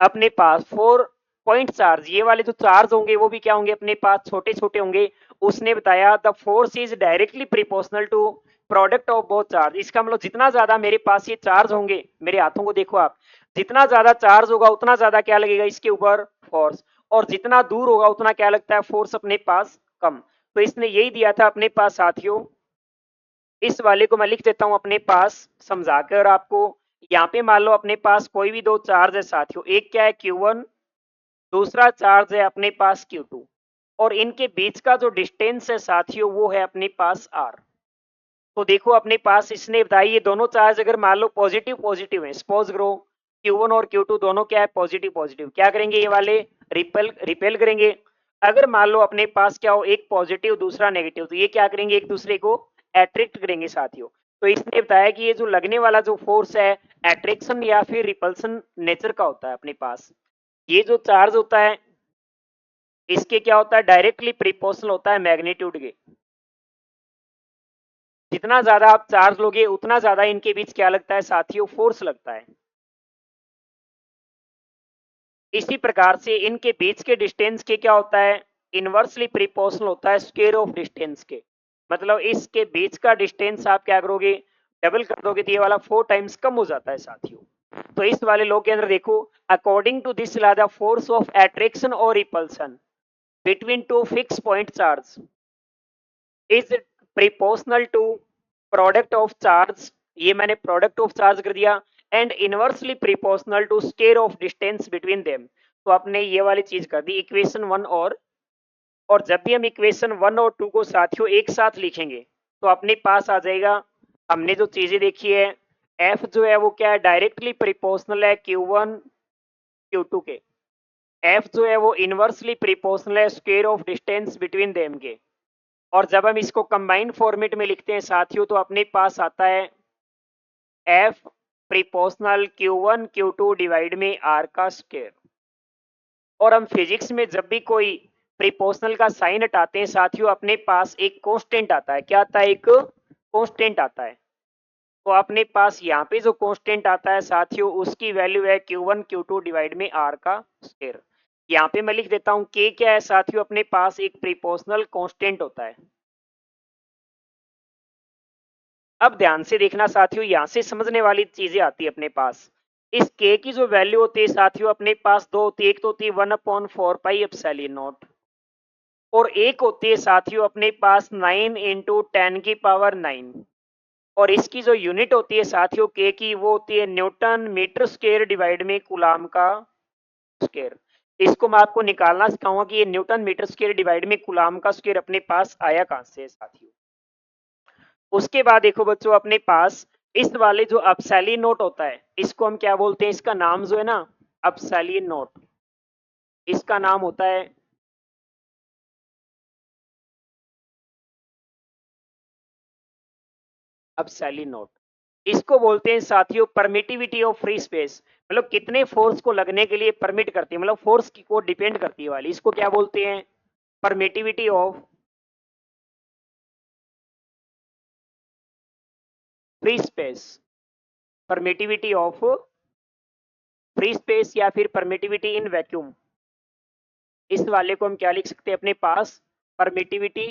अपने पास 4 पॉइंट चार्ज, ये वाले जो चार्ज होंगे वो भी क्या होंगे अपने पास छोटे छोटे होंगे। उसने बताया the force is directly proportional to product of both charge, इसका मतलब जितना ज्यादा मेरे पास ये चार्ज होंगे, मेरे हाथों को देखो आप, जितना ज्यादा चार्ज होगा उतना ज्यादा क्या लगेगा इसके ऊपर फोर्स, और जितना दूर होगा उतना क्या लगता है फोर्स अपने पास कम। तो इसने यही दिया था अपने पास साथियों। इस वाले को मैं लिख देता हूं अपने पास समझाकर आपको। यहाँ पे मान लो अपने पास कोई भी दो चार्ज है साथियों, एक क्या है Q1, दूसरा चार्ज है अपने पास Q2, और इनके बीच का जो डिस्टेंस है साथियों वो है अपने पास R। तो देखो अपने पास इसने बताई ये दोनों चार्ज अगर मान लो पॉजिटिव पॉजिटिव है, सपोज करो Q1 और Q2 दोनों क्या है पॉजिटिव पॉजिटिव, क्या करेंगे ये वाले रिपेल रिपेल करेंगे। अगर मान लो अपने पास क्या हो एक पॉजिटिव दूसरा नेगेटिव, तो ये क्या करेंगे एक दूसरे को अट्रैक्ट करेंगे साथियों। तो इसने बताया कि ये जो लगने वाला जो फोर्स है अट्रैक्शन या फिर रिपल्सन नेचर का होता है अपने पास। ये जो चार्ज होता है इसके क्या होता है डायरेक्टली प्रिपोर्शनल होता है मैग्नीट्यूड के, जितना ज्यादा आप चार्ज लोगे उतना ज्यादा इनके बीच क्या लगता है साथियों फोर्स लगता है। इसी प्रकार से इनके बीच के डिस्टेंस के क्या होता है इनवर्सली प्रिपोर्शनल होता है स्क्वायर ऑफ डिस्टेंस के, मतलब इसके बीच का डिस्टेंस आप क्या करोगे डबल कर दोगे तो ये वाला 4 टाइम्स कम हो जाता है साथियों। तो इस वाले लॉ के अंदर देखो according to this law the force of attraction और repulsion between two fix point charge is proportional to product of charge, ये मैंने प्रोडक्ट ऑफ चार्ज कर दिया, and inversely proportional to square of distance between them. तो आपने ये वाली चीज कर दी इक्वेशन 1 और जब भी हम इक्वेशन 1 और 2 को साथियों एक साथ लिखेंगे तो अपने पास आ जाएगा, हमने जो चीजें देखी है एफ जो है वो क्या है डायरेक्टली प्रिपोर्शनल है Q1 Q2 के, एफ जो है वो इनवर्सली प्रिपोर्शनल है square of distance between them के, और जब हम इसको कंबाइंड फॉर्मेट में लिखते हैं साथियों तो अपने पास आता है F proportional Q1 Q2 divide में आर का स्क्वायर। और हम फिजिक्स में जब भी कोई प्रिपोर्शनल का साइन हटाते हैं साथियों अपने पास एक कांस्टेंट आता है, क्या आता है एक कांस्टेंट आता है। तो अपने पास यहाँ पे जो कांस्टेंट आता है साथियों उसकी वैल्यू है Q1 Q2 डिवाइड में आर का स्क्वायर। यहाँ पे मैं लिख देता हूँ K क्या है साथियों अपने पास एक प्रिपोर्शनल कांस्टेंट होता है। अब ध्यान से देखना साथियों यहां से समझने वाली चीजें आती है अपने पास। इस के की जो वैल्यू होती है साथियों अपने पास दो होती है, एक तो होती है 1/4 पाई एप्सिलॉन नॉट, और एक होती है साथियों अपने पास 9 × 10⁻⁹, और इसकी जो यूनिट होती है साथियों के की वो होती है न्यूटन मीटर स्क्वायर डिवाइड में कूलाम का स्क्वायर। इसको मैं आपको निकालना सिखाऊंगा कि ये न्यूटन मीटर स्क्वायर डिवाइड में कूलाम का स्क्वायर अपने पास आया कहां से साथियों। उसके बाद देखो बच्चों अपने पास इस वाले जो अपसैलियन नोट होता है इसको हम क्या बोलते हैं, इसका नाम जो है ना अपसैलियन नोट, इसका नाम होता है एप्सिलॉन नॉट। इसको बोलते हैं साथियों परमिटिविटी ऑफ फ्री स्पेस, मतलब कितने फोर्स को लगने के लिए परमिट करती है, मतलब फोर्स को डिपेंड करती है वाली, इसको क्या बोलते हैं, permittivity of free space, permittivity of free space या फिर परमिटिविटी इन वैक्यूम। इस वाले को हम क्या लिख सकते हैं अपने पास, परमिटिविटी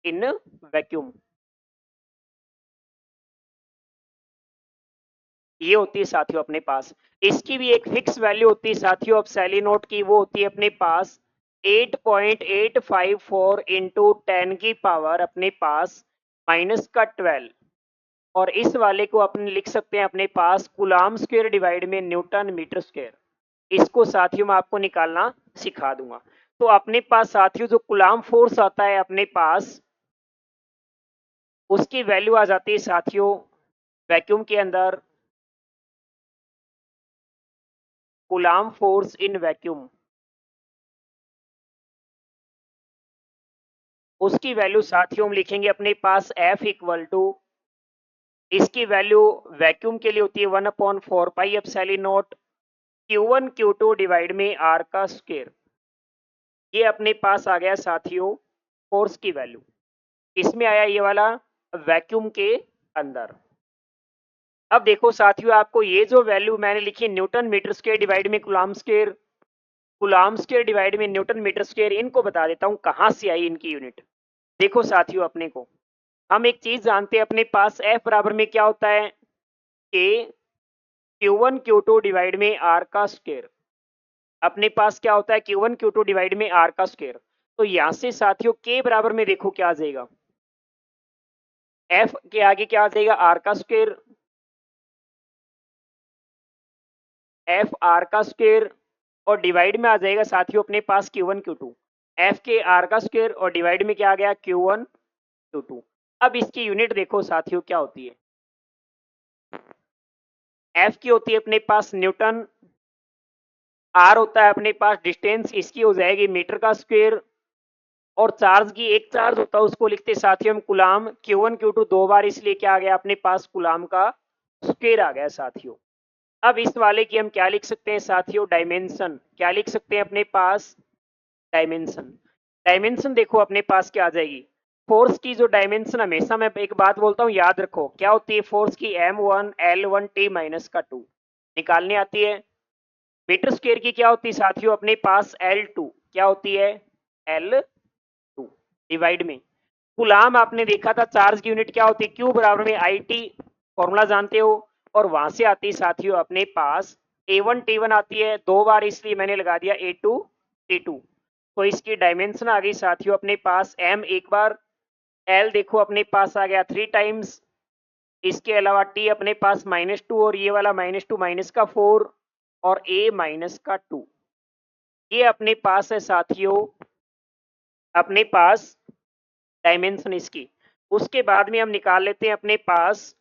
इन वैक्यूम। ये होती है साथियों अपने पास। इसकी भी एक फिक्स वैल्यू होती है साथियों एप्सिलॉन नॉट की, वो होती है अपने पास 8.854 इंटू 10 की पावर अपने पास -12। और इस वाले को अपन लिख सकते हैं अपने पास कूलाम स्क्वायर डिवाइड में न्यूटन मीटर स्क्वायर। इसको साथियों मैं आपको निकालना सिखा दूंगा। तो अपने पास साथियों जो कूलाम फोर्स आता है अपने पास, उसकी वैल्यू आ जाती है साथियों वैक्यूम के अंदर, कूलाम फोर्स इन वैक्यूम, उसकी वैल्यू साथियों हम लिखेंगे अपने पास F इक्वल टू, इसकी वैल्यू वैक्यूम के लिए होती है 1/4 pi epsilon not Q1 Q2 divide में R का स्क्वायर। ये अपने पास आ गया साथियों फोर्स की वैल्यू, इसमें आया ये वाला वैक्यूम के अंदर। अब देखो साथियों आपको ये जो वैल्यू मैंने लिखी न्यूटन मीटर स्क्वायर डिवाइड में coulomb square, coulomb square divide में न्यूटन मीटर स्क्वायर, इनको बता देता हूं कहां से आई इनकी यूनिट। देखो साथियों अपने को हम एक चीज जानते हैं अपने पास F बराबर में क्या होता है, K Q1 Q2 डिवाइड में R का स्क्वायर। अपने पास क्या होता है Q1 Q2 डिवाइड में R का स्क्वायर। तो यहां से साथियों K बराबर में देखो क्या आ जाएगा, F के आगे क्या आ जाएगा R का स्क्वायर, F R का स्क्वायर, और डिवाइड में आ जाएगा साथियों अपने पास Q1 Q2, F के R का स्क्वायर और डिवाइड में क्या आ गया Q1 Q2। अब इसकी यूनिट देखो साथियों क्या होती है, F की होती है अपने पास न्यूटन, R होता है अपने पास डिस्टेंस, इसकी हो जाएगी मीटर का स्क्वायर, और चार्ज की एक चार्ज होता है उसको लिखते साथियों हम कूलाम, Q1 Q2 दो बार इसलिए क्या आ गया अपने पास कूलाम का स्क्वायर आ गया साथियों। अब इस वाले की हम क्या लिख सकते हैं साथियों, डायमेंशन, क्या लिख सकते हैं अपने पास, डायमेंशन। डायमेंशन देखो अपने पास क्या आ जाएगी, फोर्स की जो डायमेंशन, हमेशा मैं एक बात बोलता हूं याद रखो, क्या होती है फोर्स की, M1 L1 T माइनस का 2 निकालनी आती है। मीटर स्क्वायर की क्या होती है साथियों अपने पास L2, क्या होती है L2 डिवाइड में कूलाम, आपने देखा था चार्ज की यूनिट क्या होती है, Q बराबर में IT, फॉर्मूला जानते हो। और वहां से आती है साथियों अपने पास A1 T1 आती है, दो बार इसलिए मैंने लगा दिया A2 T2। तो इसकी डायमेंशन आ गई साथियों अपने पास M एक बार, L देखो अपने पास आ गया 3 टाइम्स, इसके अलावा T अपने पास -2, और ये वाला -2 माइनस का 4, और A माइनस का 2। ये अपने पास है साथियों अपने पास डायमेंशन इसकी। उसके बाद में हम निकाल लेते हैं अपने पास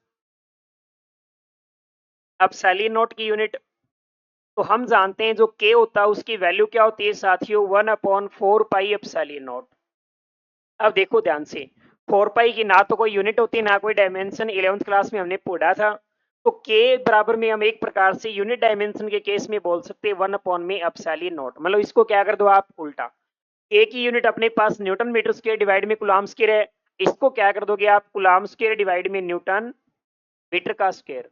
एप्सिलॉन नॉट की यूनिट। तो हम जानते हैं जो K होता है उसकी वैल्यू क्या होती है साथियों 1/4 पाई एप्सिलॉन नॉट। अब देखो ध्यान से, 4 पाई की ना तो कोई यूनिट होती है ना कोई डायमेंशन, 11th क्लास में हमने पढ़ा था। तो K बराबर में हम एक प्रकार से यूनिट डायमेंशन के केस में बोल सकते हैं 1/में एप्सिलॉन नॉट, मतलब इसको क्या कर दो आप उल्टा, K की यूनिट अपने पास न्यूटन मीटर स्क्वायर डिवाइड में कूलाम स्क्वायर है, इसको क्या कर दोगे आप कूलाम स्क्वायर डिवाइड में न्यूटन मीटर का स्क्वायर,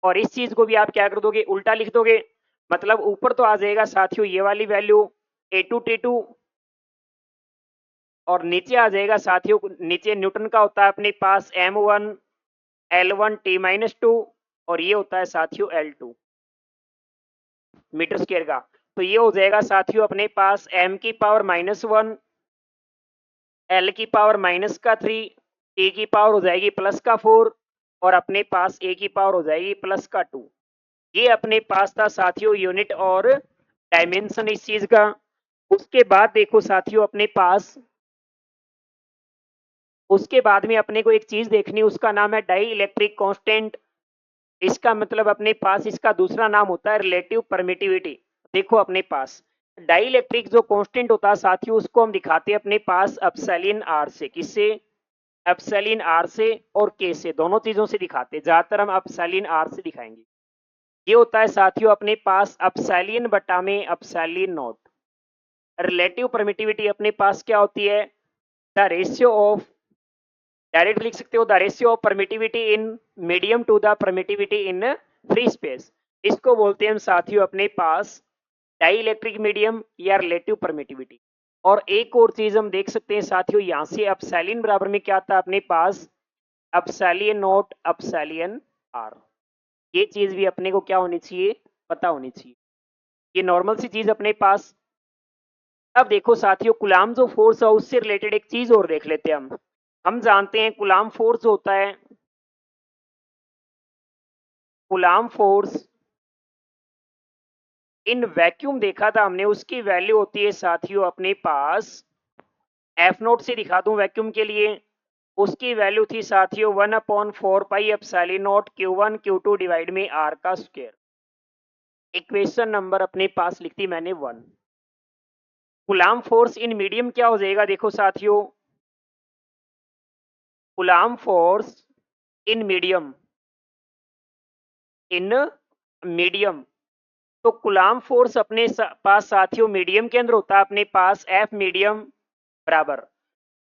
और इस चीज को भी आप क्या कर दोगे उल्टा लिख दोगे। मतलब ऊपर तो आ जाएगा साथियों ये वाली वैल्यू A2 T2, और नीचे आ जाएगा साथियों, नीचे न्यूटन का होता है अपने पास M1 L1 T-2, और ये होता है साथियों L2 मीटर स्क्वायर का। तो ये हो जाएगा साथियों अपने पास M की पावर -1, L की पावर -3, T की पावर हो जाएगी +4, और अपने पास A की पावर हो जाएगी +2। ये अपने पास था साथियों यूनिट और डायमेंशन इस चीज का। उसके बाद देखो साथियों अपने पास, उसके बाद में अपने को एक चीज देखनी, उसका नाम है डाई इलेक्ट्रिक कांस्टेंट। इसका मतलब अपने पास इसका दूसरा नाम होता है रिलेटिव परमिटिविटी। देखो अपने पास डाई इलेक्ट्रिक जो कांस्टेंट होता है साथियों, उसको हम दिखाते हैं अपने पास एप्सिलॉन आर से, किससे, एप्सिलॉन आर से और के से, दोनों चीजों से दिखाते हैं। ज्यादातर हम एप्सिलॉन आर से दिखाएंगे। ये होता है साथियों अपने पास एप्सिलॉन बटा में एप्सिलॉन नॉट। रिलेटिव परमिटिविटी अपने पास क्या होती है? द रेशियो ऑफ, डायरेक्ट लिख सकते हो, the ratio of permittivity in medium to the permittivity in free space. इसको बोलते हैं हम साथियों अपने पास डाई इलेक्ट्रिक मीडियम या रिलेटिव परमिटिविटी। और एक और चीज हम देख सकते हैं साथियों, यहां से एप्सिलॉन बराबर में क्या था अपने पास? Epsilon naught epsilon R. ये चीज भी अपने को क्या होनी चाहिए? पता होनी चाहिए। ये नॉर्मल सी चीज अपने पास। अब देखो साथियों, कुलाम जो फोर्स है उससे रिलेटेड एक चीज और देख लेते हैं हम जानते हैं कुलाम फोर्स होता है, कुलाम फोर्स इन वैक्यूम देखा था हमने, उसकी वैल्यू होती है साथियों अपने पास, एफ नोट से दिखा दूं वैक्यूम के लिए, उसकी वैल्यू थी साथियों 1/4 pi epsilon not Q1 Q2 divide में आर का स्क्वायर। इक्वेशन नंबर अपने पास लिखती मैंने 1। कुलाम फोर्स इन मीडियम क्या हो जाएगा? देखो साथियों, कुलाम force in medium, in medium, तो कुलाम फोर्स अपने पास साथियों मीडियम के अंदर होता है अपने पास एफ मीडियम बराबर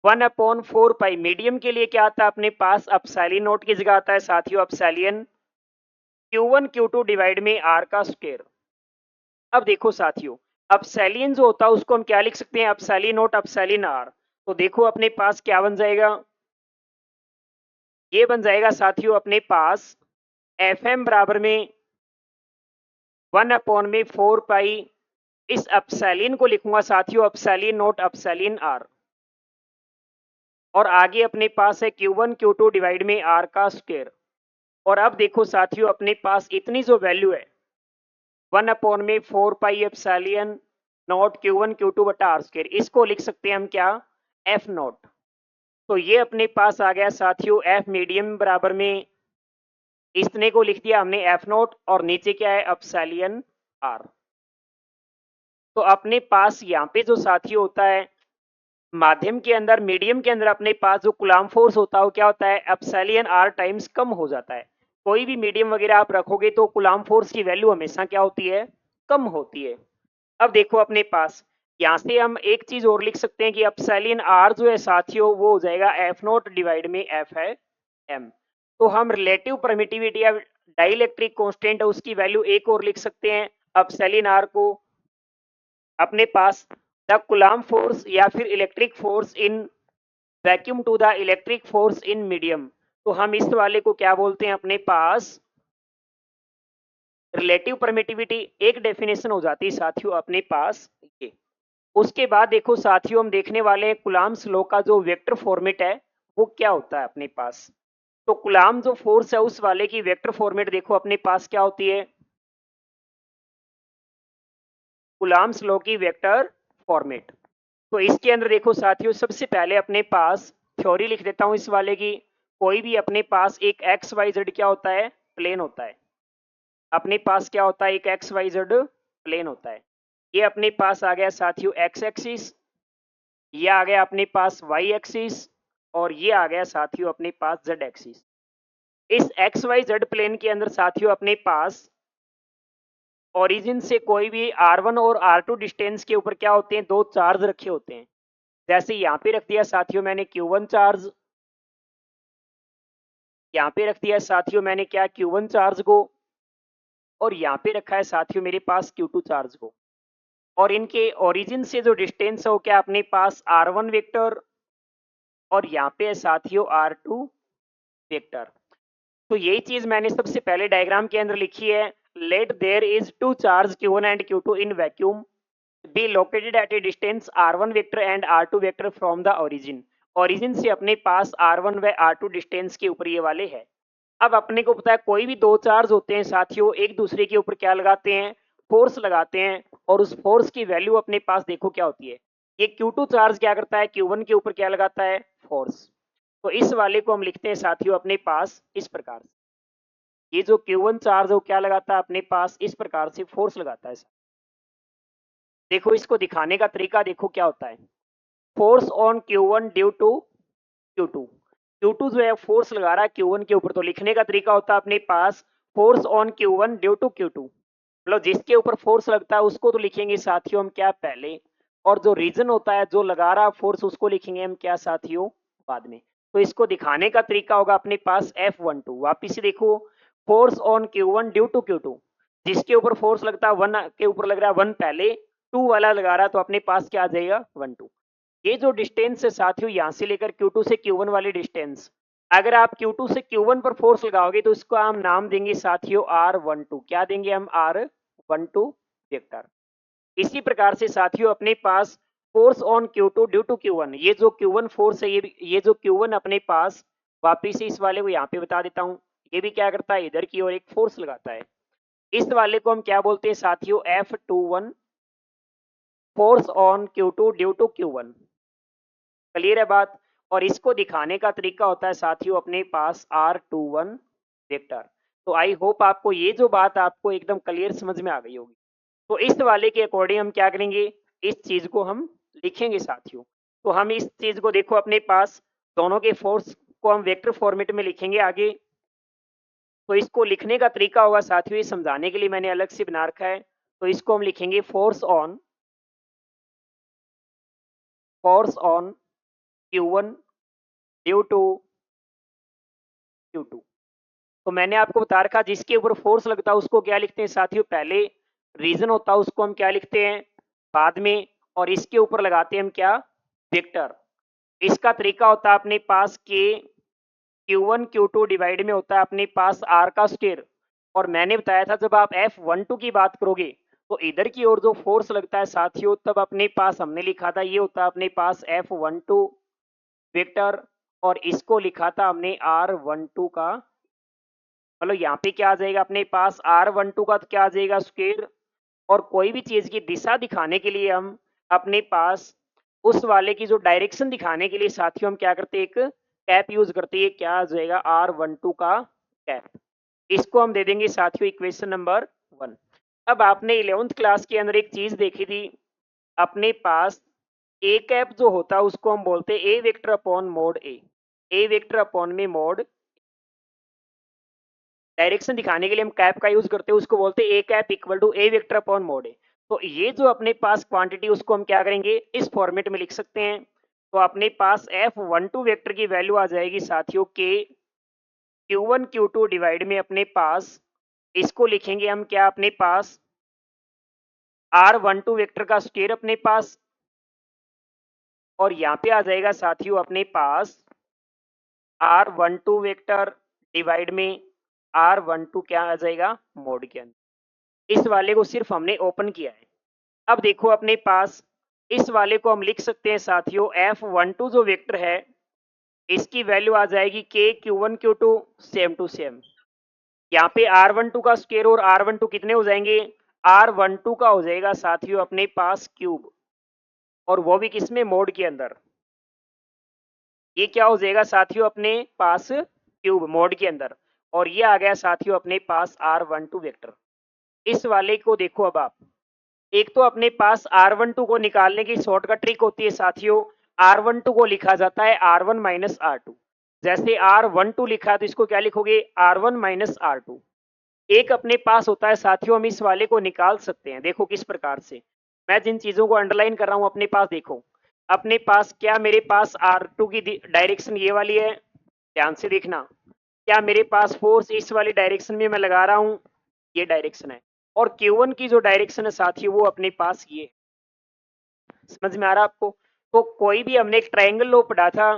1/4 पाई। मीडियम के लिए क्या आता है अपने पास? एप्सिलॉन नॉट की जगह आता है साथियों एप्सिलॉन Q1 Q2 डिवाइड में आर का स्क्वायर। अब देखो साथियों, एप्सिलॉन जो होता है उसको हम क्या लिख सकते हैं? Epsilon naught epsilon R. तो देखो अपने पास क्या बन जाएगा? ये बन जाएगा साथियों अपने पास एफ एम बराबर में 1/4 पाई, इस एप्सिलॉन को लिखूंगा साथियों एप्सिलॉन नॉट एप्सिलॉन आर, और आगे अपने पास है Q1 Q2 डिवाइड में आर का स्क्वायर। और अब देखो साथियों अपने पास इतनी जो वैल्यू है 1/4 pi epsilon not Q1 Q2 बटा आर स्क्वायर, इसको लिख सकते हैं हम क्या? F not. तो ये अपने पास आ गया साथियों एफ मीडियम बराबर में, इतने को लिख दिया हमने एफ नॉट, और नीचे क्या है? Epsilon R. तो अपने पास यहाँ पे जो साथियों होता है माध्यम के अंदर, मीडियम के अंदर अपने पास जो कुलाम फोर्स होता है वो क्या होता है? एप्सिलॉन आर टाइम्स कम हो जाता है। कोई भी मीडियम वगैरह आप रखोगे तो कुलाम फोर्स की वैल्यू हमेशा क्या होती है? कम होती है। अब देखो अपने पास यहां से हम एक चीज और लिख सकते हैं कि एप्सिलॉन आर जो है साथियों वो हो जाएगा एफ नॉट डिवाइड में एफ है एम। तो हम रिलेटिव परमिटिविटी या डाइलेक्ट्रिक कांस्टेंट है उसकी वैल्यू एक और लिख सकते हैं एप्सिलॉन आर को अपने पास द कुलाम फोर्स या फिर electric force in vacuum to the electric force in medium. तो हम इस वाले को क्या बोलते हैं अपने पास? रिलेटिव परमिटिविटी एक डेफिनेशन हो जाती है साथियों अपने पास ये। उसके बाद देखो साथियों हम देखने वाले हैं कुलाम्स लॉ का जो वेक्टर फॉर्मेट है वो क्या होता है अपने पास। तो कुलाम जो फोर्स है उस वाले की वेक्टर फॉर्मेट देखो अपने पास क्या होती है? कुलाम्स लॉ की वेक्टर फॉर्मेट। तो इसके अंदर देखो साथियों सबसे पहले अपने पास थ्योरी लिख देता हूं इस वाले की। कोई भी अपने पास एक एक्स वाई जेड क्या होता है? प्लेन होता है। अपने पास क्या होता है? एक एक्स वाई जेड प्लेन होता है। ये अपने पास आ गया साथियों एक्स एक्सिस, ये आ गया अपने पास वाई एक्सिस, और ये आ गया साथियों अपने पास जेड एक्सिस। इस एक्स वाई जेड प्लेन के अंदर साथियों अपने पास ओरिजिन से कोई भी r1 और r2 डिस्टेंस के ऊपर क्या होते हैं? दो चार्ज रखे होते हैं। जैसे यहाँ पे रख दिया साथियों मैंने Q1 चार्ज, यहाँ पे रख दिया साथियों मैंने क्या? Q1 चार्ज को, और यहाँ पे रखा है साथियों मेरे पास Q2 चार्ज को। और इनके ओरिजिन से जो डिस्टेंस है वो क्या अपने पास r1 वेक्टर, और यहाँ पे है साथियों r2 वेक्टर। तो यही चीज मैंने सबसे पहले डायग्राम के अंदर लिखी है। Let there is two charge Q1 and Q2 in vacuum be located at a distance r1 vector and r2 vector from the origin। origin से अपने पास r1 व r2 डिस्टेंस के ऊपर ये वाले है। अब अपने को पता है कोई भी दो चार्ज होते हैं साथियों एक दूसरे के ऊपर क्या लगाते हैं? फोर्स लगाते हैं, और उस फोर्स की वैल्यू अपने पास देखो क्या होती है। ये Q2 चार्ज क्या करता है? Q1 के ऊपर क्या लगाता है? फोर्स। तो इस वाले को हम लिखते हैं साथियों अपने पास इस प्रकार से। ये जो Q1 चार्ज है वो क्या लगाता है अपने पास? इस प्रकार से फोर्स लगाता है। देखो इसको दिखाने का तरीका देखो क्या होता है। Force on Q1 due to Q2। Q2 जो है फोर्स लगा रहा है Q1 के ऊपर, तो लिखने का तरीका होता है अपने पास force on Q1 due to Q2, मतलब जिसके ऊपर फोर्स लगता है उसको तो लिखेंगे साथियों हम क्या पहले, और जो रीजन होता है जो लगा रहा फोर्स उसको लिखेंगे हम क्या साथियों बाद में। तो इसको दिखाने का तरीका होगा अपने पास F12। वापिस से देखो, force on Q1 due to Q2, जिसके ऊपर फोर्स लगता है 1 के ऊपर लग रहा है 1 पहले, 2 वाला लगा रहा है तो अपने पास क्या आ जाएगा 1 2। ये जो डिस्टेंस है साथियों यहां से लेकर Q2 से Q1 वाली डिस्टेंस, अगर आप Q2 से Q1 पर फोर्स लगाओगे तो इसको हम नाम देंगे साथियों R12। क्या देंगे हम R12 वेक्टर। इसी प्रकार से साथियों अपने पास force on Q2 due to Q1, ये जो Q1 फोर्स है, ये जो Q1 अपने पास, वापिस से इस वाले को यहाँ पे बता देता हूँ, ये भी क्या करता है इधर की ओर एक फोर्स लगाता है। इस वाले को हम क्या बोलते हैं साथियों F21, force on Q2 due to Q1। Clear है बात। और इसको दिखाने का तरीका होता है साथियों अपने पास R21 वेक्टर। तो आई होप आपको ये जो बात आपको एकदम क्लियर समझ में आ गई होगी। तो इस वाले के अकॉर्डिंग हम क्या करेंगे, इस चीज को हम लिखेंगे साथियों। तो हम इस चीज को देखो अपने पास दोनों के फोर्स को हम वेक्टर फॉर्मेट में लिखेंगे आगे। तो इसको लिखने का तरीका होगा साथियों, ये समझाने के लिए मैंने अलग से बना रखा है। तो इसको हम लिखेंगे force on Q1 due to Q2। तो मैंने आपको बता रखा जिसके ऊपर फोर्स लगता है उसको क्या लिखते हैं साथियों पहले, रीजन होता है उसको हम क्या लिखते हैं बाद में, और इसके ऊपर लगाते हैं हम क्या वेक्टर। इसका तरीका होता है अपने पास के Q1 Q2 डिवाइड में होता है अपने पास R का स्क्वायर। और मैंने बताया था जब आप F12 की बात करोगे तो इधर की ओर जो फोर्स लगता है साथियों तब अपने पास हमने लिखा था ये होता है अपने पास F12 वेक्टर, और इसको लिखा था हमने R12 का, मतलब यहाँ पे क्या आ जाएगा अपने पास R12 का तो क्या आ जाएगा स्क्वायर। और कोई भी चीज की दिशा दिखाने के लिए हम अपने पास उस वाले की जो डायरेक्शन दिखाने के लिए साथियों हम क्या करते हैं एक कैप यूज करते हैं, क्या आ जाएगा R12 का कैप। इसको हम दे देंगे साथियों इक्वेशन नंबर 1। अब आपने 11th क्लास के अंदर एक चीज देखी थी अपने पास, ए कैप जो होता है उसको हम बोलते हैं ए वेक्टर अपॉन मोड ए वेक्टर अपॉन में मोड। डायरेक्शन दिखाने के लिए हम कैप का यूज करते हैं, उसको बोलते हैं A cap equal to A vector upon mod A. तो ये जो अपने पास क्वांटिटी उसको हम क्या करेंगे इस फॉर्मेट में लिख सकते हैं। तो अपने पास F12 वेक्टर की वैल्यू आ जाएगी साथियों के Q1 Q2 डिवाइड में अपने पास, इसको लिखेंगे हम क्या अपने पास R12 वेक्टर का स्क्वायर अपने पास, और यहाँ पे आ जाएगा साथियों अपने पास R12 वेक्टर डिवाइड में R12 क्या आ जाएगा मोड के अंदर। इस वाले को सिर्फ हमने ओपन किया है। अब देखो अपने पास इस वाले को हम लिख सकते हैं साथियों F12 जो वेक्टर है इसकी वैल्यू आ जाएगी के Q1 Q2 same to same. यहाँ पे R12 का स्क्वायर और R12 कितने हो जाएंगे, R12 का हो जाएगा साथियों अपने पास क्यूब, और वो भी किसमें मोड के अंदर। ये क्या हो जाएगा साथियों अपने पास क्यूब मोड के अंदर, और ये आ गया साथियों अपने पास R12 वेक्टर। इस वाले को देखो अब आप, एक तो अपने पास R12 को निकालने की शॉर्टकट ट्रिक होती है साथियों, R12 को लिखा जाता है R1 माइनस R2। जैसे R12 लिखा है तो इसको क्या लिखोगे R1 माइनस R2। एक अपने पास होता है साथियों, हम इस वाले को निकाल सकते हैं, देखो किस प्रकार से। मैं जिन चीजों को अंडरलाइन कर रहा हूं अपने पास देखो, अपने पास क्या मेरे पास R2 की डायरेक्शन ये वाली है, ध्यान से देखना, क्या मेरे पास फोर्स इस वाली डायरेक्शन में मैं लगा रहा हूं, ये डायरेक्शन है, और Q1 की जो डायरेक्शन है साथियों वो अपने पास ये। समझ में आ रहा आपको। तो कोई भी हमने एक ट्रायंगल लॉ पढ़ा था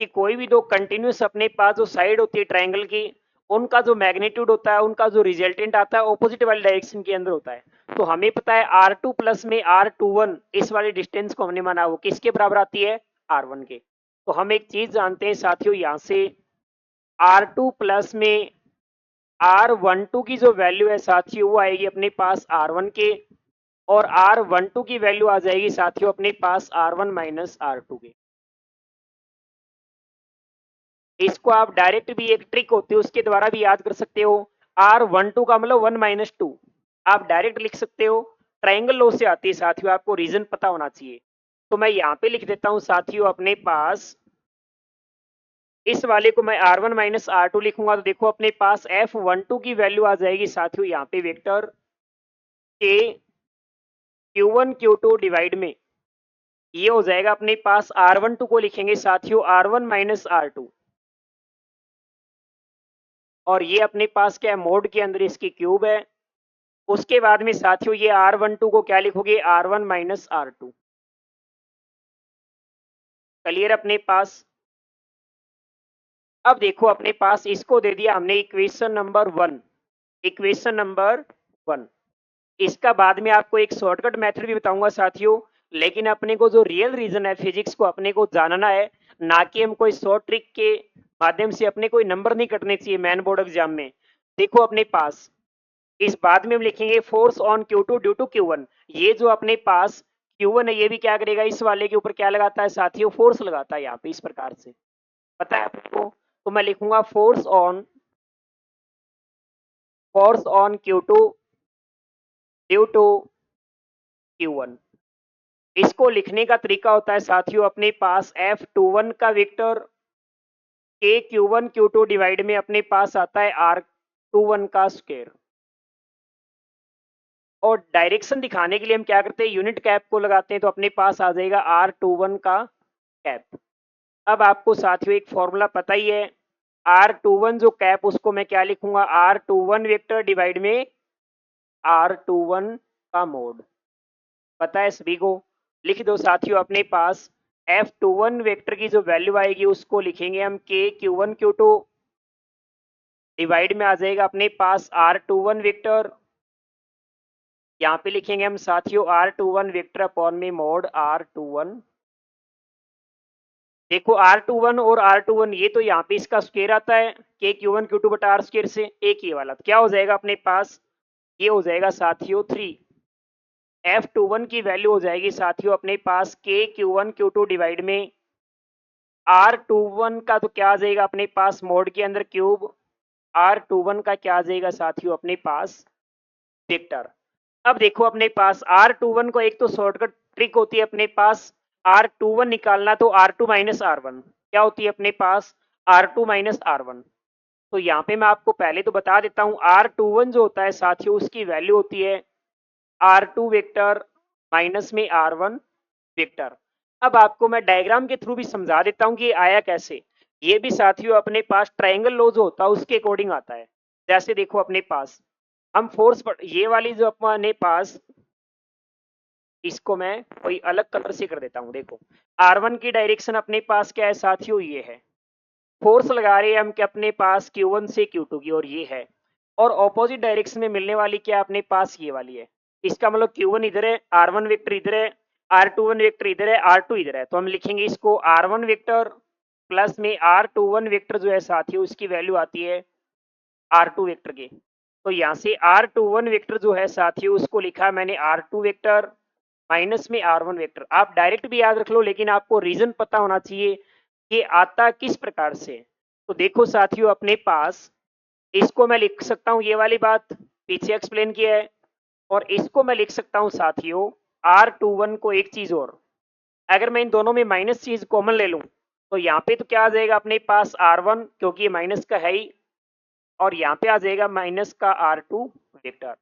कि कोई भी दो कंटिन्यूस अपने पास जो साइड होती है ट्रायंगल की, उनका जो मैग्नीट्यूड होता है उनका जो रिजल्टेंट आता है ऑपोजिट वाली डायरेक्शन के अंदर होता है। तो हमें पता है R2 प्लस में R21 इस वाली डिस्टेंस को हमने माना वो किसके बराबर आती है R1 के। तो हम एक चीज जानते हैं साथियों यहां से R2 प्लस में R12 की जो वैल्यू है साथियों वो आएगी अपने पास R1 के, और R12 की वैल्यू आ जाएगी साथियों अपने पास R1 माइनस R2 के। इसको आप डायरेक्ट भी एक ट्रिक होती है उसके द्वारा भी याद कर सकते हो। R12 का मतलब 1 माइनस 2 आप डायरेक्ट लिख सकते हो, ट्राइंगल लॉ से आती है साथियों, आपको रीजन पता होना चाहिए। तो मैं यहाँ पे लिख देता हूं साथियों अपने पास इस वाले को मैं R1 माइनस R2 लिखूंगा तो देखो अपने पास F12 की वैल्यू आ जाएगी साथियों यहाँ पे वेक्टर के Q1 Q2 डिवाइड में ये हो जाएगा अपने पास R12 को लिखेंगे साथियों R1 माइनस R2 और ये अपने पास क्या है मोड के अंदर इसकी क्यूब है। उसके बाद में साथियों ये R12 को क्या लिखोगे R1 माइनस R2। क्लियर अपने पास। अब देखो अपने पास इसको दे दिया हमने इक्वेशन नंबर 1। इक्वेशन नंबर 1 इसका बाद में आपको एक शॉर्टकट मेथड भी बताऊंगा साथियों, लेकिन अपने को जो रियल रीजन है फिजिक्स को अपने को जानना है, ना कि हम कोई शॉर्ट ट्रिक के माध्यम से अपने कोई नंबर नहीं कटने चाहिए मैन बोर्ड एग्जाम में। देखो अपने पास इस बाद में हम लिखेंगे force on Q2 due to Q1। ये जो अपने पास Q1 है ये भी क्या करेगा इस वाले के ऊपर क्या लगाता है साथियों फोर्स लगाता है यहाँ पे इस प्रकार से पता है आपको। तो मैं लिखूंगा force on Q2 due to Q1। इसको लिखने का तरीका होता है साथियों अपने पास F21 का वेक्टर के Q1 Q2 डिवाइड में अपने पास आता है R21 का स्क्वायर। और डायरेक्शन दिखाने के लिए हम क्या करते हैं यूनिट कैप को लगाते हैं तो अपने पास आ जाएगा R21 का कैप। अब आपको साथियों एक फॉर्मूला पता ही है R21 जो कैप उसको मैं क्या लिखूंगा R21 वेक्टर डिवाइड में R21 का मोड। पता है सभी को। लिख दो साथियों अपने पास F21 वेक्टर की जो वैल्यू आएगी उसको लिखेंगे हम के Q1 Q2 डिवाइड में आ जाएगा अपने पास R21 वेक्टर। यहाँ पे लिखेंगे हम साथियों R21 वेक्टर अपॉन में मोड R21। देखो R21 और R21 ये तो यहाँ पे इसका स्क्वायर आता है के Q1 Q2 बटा R स्क्वायर से एक ये वाला तो क्या हो जाएगा अपने पास ये हो जाएगा साथियों 3। F21 की वैल्यू हो जाएगी साथियों अपने पास के Q1 Q2 डिवाइड में R21 का तो क्या आ जाएगा अपने पास मोड के अंदर क्यूब R21 का क्या आ जाएगा साथियों अपने पास वेक्टर। अब देखो अपने पास R21 को एक तो शॉर्टकट ट्रिक होती है अपने पास R21 निकालना तो R2 माइनस R1 क्या होती है अपने पास R2 माइनस R1। तो यहाँ पे मैं आपको पहले तो बता देता हूँ R21 जो होता है साथियों उसकी वैल्यू होती है R2 वेक्टर माइनस में R1 वेक्टर। अब आपको मैं डायग्राम के थ्रू भी समझा देता हूँ कि ये आया कैसे। ये भी साथियों अपने पास ट्रायंगल लॉ जो होता है उसके अकॉर्डिंग आता है। जैसे देखो अपने पास हम फोर्स ये वाली जो अपने पास इसको मैं कोई अलग कलर से कर देता हूं। देखो R1 की डायरेक्शन अपने पास क्या है साथियों ये है। फोर्स लगा रहे हैं हम कि अपने पास Q1 से Q2 की और ये है। और ऑपोजिट डायरेक्शन में मिलने वाली क्या अपने पास ये वाली है। इसका मतलब Q1 इधर है R1 वेक्टर इधर है R21 वेक्टर इधर है R2 इधर है। तो हम लिखेंगे इसको R1 वेक्टर प्लस में R21 वेक्टर जो है साथियों उसकी वैल्यू आती है R2 वेक्टर के। तो यहाँ से R21 वेक्टर जो है साथियों उसको लिखा मैंने R2 वेक्टर माइनस में R1 वेक्टर। आप डायरेक्ट भी याद रख लो लेकिन आपको रीजन पता होना चाहिए कि आता किस प्रकार से। तो देखो साथियों अपने पास इसको मैं लिख सकता हूं ये वाली बात पीछे एक्सप्लेन किया है और इसको मैं लिख सकता हूं साथियों R21 को एक चीज और अगर मैं इन दोनों में माइनस चीज कॉमन ले लूं तो यहाँ पे तो क्या आ जाएगा अपने पास R1 क्योंकि ये माइनस का है ही और यहाँ पे आ जाएगा माइनस का R2 वेक्टर।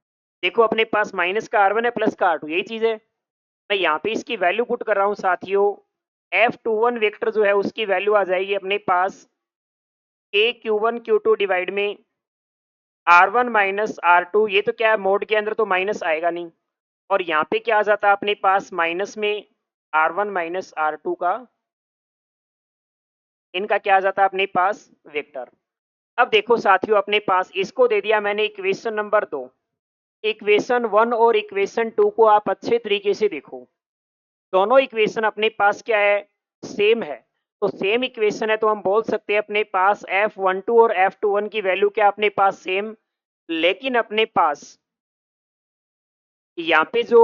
देखो अपने पास माइनस का R1 है प्लस का R2 यही चीज है। मैं यहाँ पे इसकी वैल्यू पुट कर रहा हूँ साथियों F21 वेक्टर जो है उसकी वैल्यू आ जाएगी अपने पास के Q1 Q2 डिवाइड में R1 माइनस R2। ये तो क्या है मोड के अंदर तो माइनस आएगा नहीं और यहाँ पे क्या आ जाता है अपने पास माइनस में R1 माइनस R2 का इनका क्या आ जाता है अपने पास वेक्टर। अब देखो साथियों अपने पास इसको दे दिया मैंने इक्वेशन नंबर 2। इक्वेशन 1 और इक्वेशन 2 को आप अच्छे तरीके से देखो दोनों इक्वेशन अपने पास क्या है सेम है। तो सेम इक्वेशन है तो हम बोल सकते हैं अपने पास F12 और F21 की वैल्यू क्या अपने पास सेम। लेकिन अपने पास यहाँ पे जो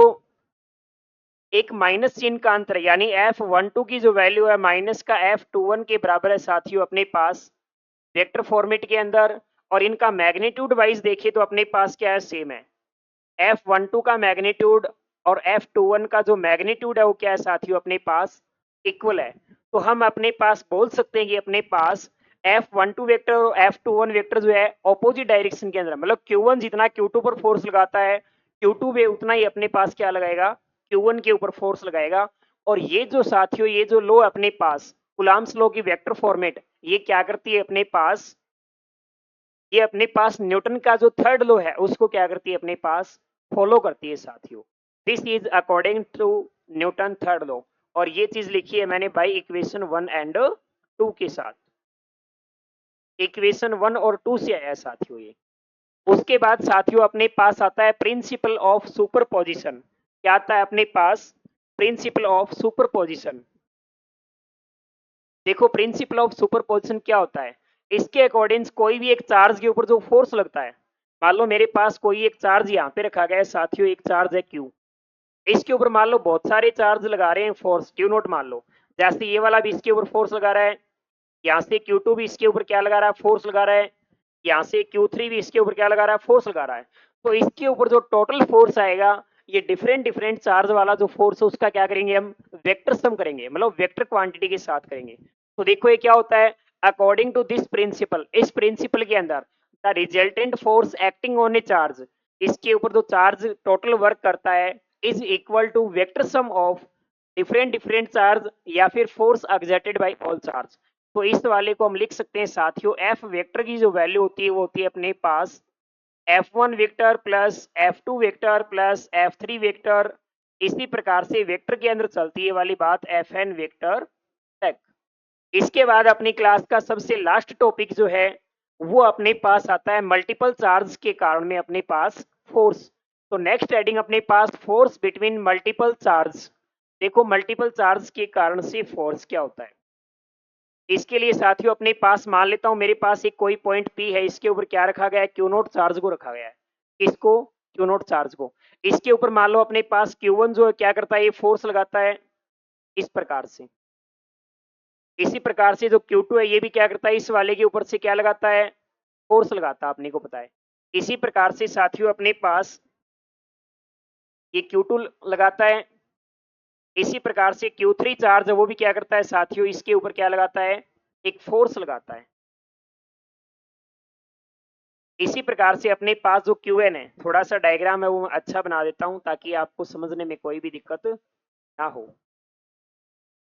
एक माइनस चिन्ह का अंतर यानी F12 की जो वैल्यू है माइनस का F21 के बराबर है साथियों अपने पास वेक्टर फॉर्मेट के अंदर। और इनका मैग्नीट्यूड वाइज देखें तो अपने पास क्या है सेम है। F12 का मैग्नीट्यूड और F21 का जो मैग्नीट्यूड है वो क्या है साथियों अपने पास इक्वल है। तो हम अपने पास बोल सकते हैं कि अपने पास F12 वेक्टर और F21 वेक्टर जो है ऑपोजिट डायरेक्शन के अंदर, मतलब Q1 जितना Q2 पर फोर्स लगाता है, Q2 भी उतना ही अपने पास क्या लगाएगा, Q1 के ऊपर फोर्स लगाएगा। और ये जो साथियों, ये जो लो अपने पास कुलाम्स लो की वेक्टर फॉर्मेट, ये क्या करती है अपने पास, ये अपने पास न्यूटन का जो थर्ड लो है उसको क्या करती है अपने पास, फॉलो करती है साथियों। This is according to Newton third law. और ये चीज लिखी है मैंने बाई इक्वेशन 1 एंड 2 के साथ, इक्वेशन 1 और 2 से आया साथियों ये। उसके बाद साथियों अपने पास आता है प्रिंसिपल ऑफ सुपरपोजिशन। क्या आता है अपने पास, प्रिंसिपल ऑफ सुपरपोजिशन। देखो प्रिंसिपल ऑफ सुपरपोजिशन क्या होता है, इसके अकॉर्डिंग कोई भी एक चार्ज के ऊपर जो फोर्स लगता है, मान लो मेरे पास कोई एक चार्ज यहाँ पे रखा गया है साथियों, एक चार्ज है Q, इसके ऊपर मान लो बहुत सारे चार्ज लगा रहे हैं फोर्स Q नोट मान लो, जैसे ये वाला भी इसके ऊपर फोर्स लगा रहा है, यहाँ से Q2 भी इसके ऊपर क्या लगा रहा है, फोर्स लगा रहा है, यहाँ से Q3 भी इसके ऊपर क्या लगा रहा है, फोर्स लगा रहा है। तो इसके ऊपर जो टोटल फोर्स आएगा, ये डिफरेंट डिफरेंट चार्ज वाला जो फोर्स है उसका क्या करेंगे हम, वेक्टर सम करेंगे, मतलब वेक्टर क्वांटिटी के साथ करेंगे। तो देखो ये क्या होता है, अकॉर्डिंग टू दिस प्रिंसिपल, इस प्रिंसिपल के अंदर the resultant force acting on a charge, इसके ऊपर जो चार्ज टोटल वर्क करता है is equal to vector sum of different different charge या फिर force exerted by all charge. तो इस वाले को हम लिख सकते हैं साथियों, एफ वेक्टर की जो वैल्यू होती है वो होती है अपने पास F1 vector plus F2 vector plus F3 vector, इसी प्रकार से वेक्टर के अंदर चलती है वाली बात Fn वेक्टर तक। इसके बाद अपनी क्लास का सबसे लास्ट टॉपिक जो है वो अपने पास आता है मल्टीपल चार्ज के कारण में अपने पास फोर्स। तो नेक्स्ट हेडिंग अपने पास फोर्स बिटवीन मल्टीपल चार्ज। देखो मल्टीपल चार्ज के कारण से फोर्स क्या होता है, इसके लिए साथियों अपने पास मान लेता हूं मेरे पास एक कोई पॉइंट P है, इसके ऊपर क्या रखा गया है, Q नोट चार्ज को रखा गया है, इसको Q नोट चार्ज को, इसके ऊपर मान लो अपने पास Q1 जो है क्या करता है, ये फोर्स लगाता है इस प्रकार से, इसी प्रकार से जो Q2 है ये भी क्या करता है, इस वाले के ऊपर से क्या लगाता है, फोर्स लगाता है, अपने को पता है। इसी प्रकार से साथियों अपने पास ये Q2 लगाता है, इसी प्रकार से Q3 चार्ज है वो भी क्या करता है साथियों, इसके ऊपर क्या लगाता है, एक फोर्स लगाता है। इसी प्रकार से अपने पास जो Qn है, थोड़ा सा डायग्राम है वो मैं अच्छा बना देता हूं ताकि आपको समझने में कोई भी दिक्कत ना हो,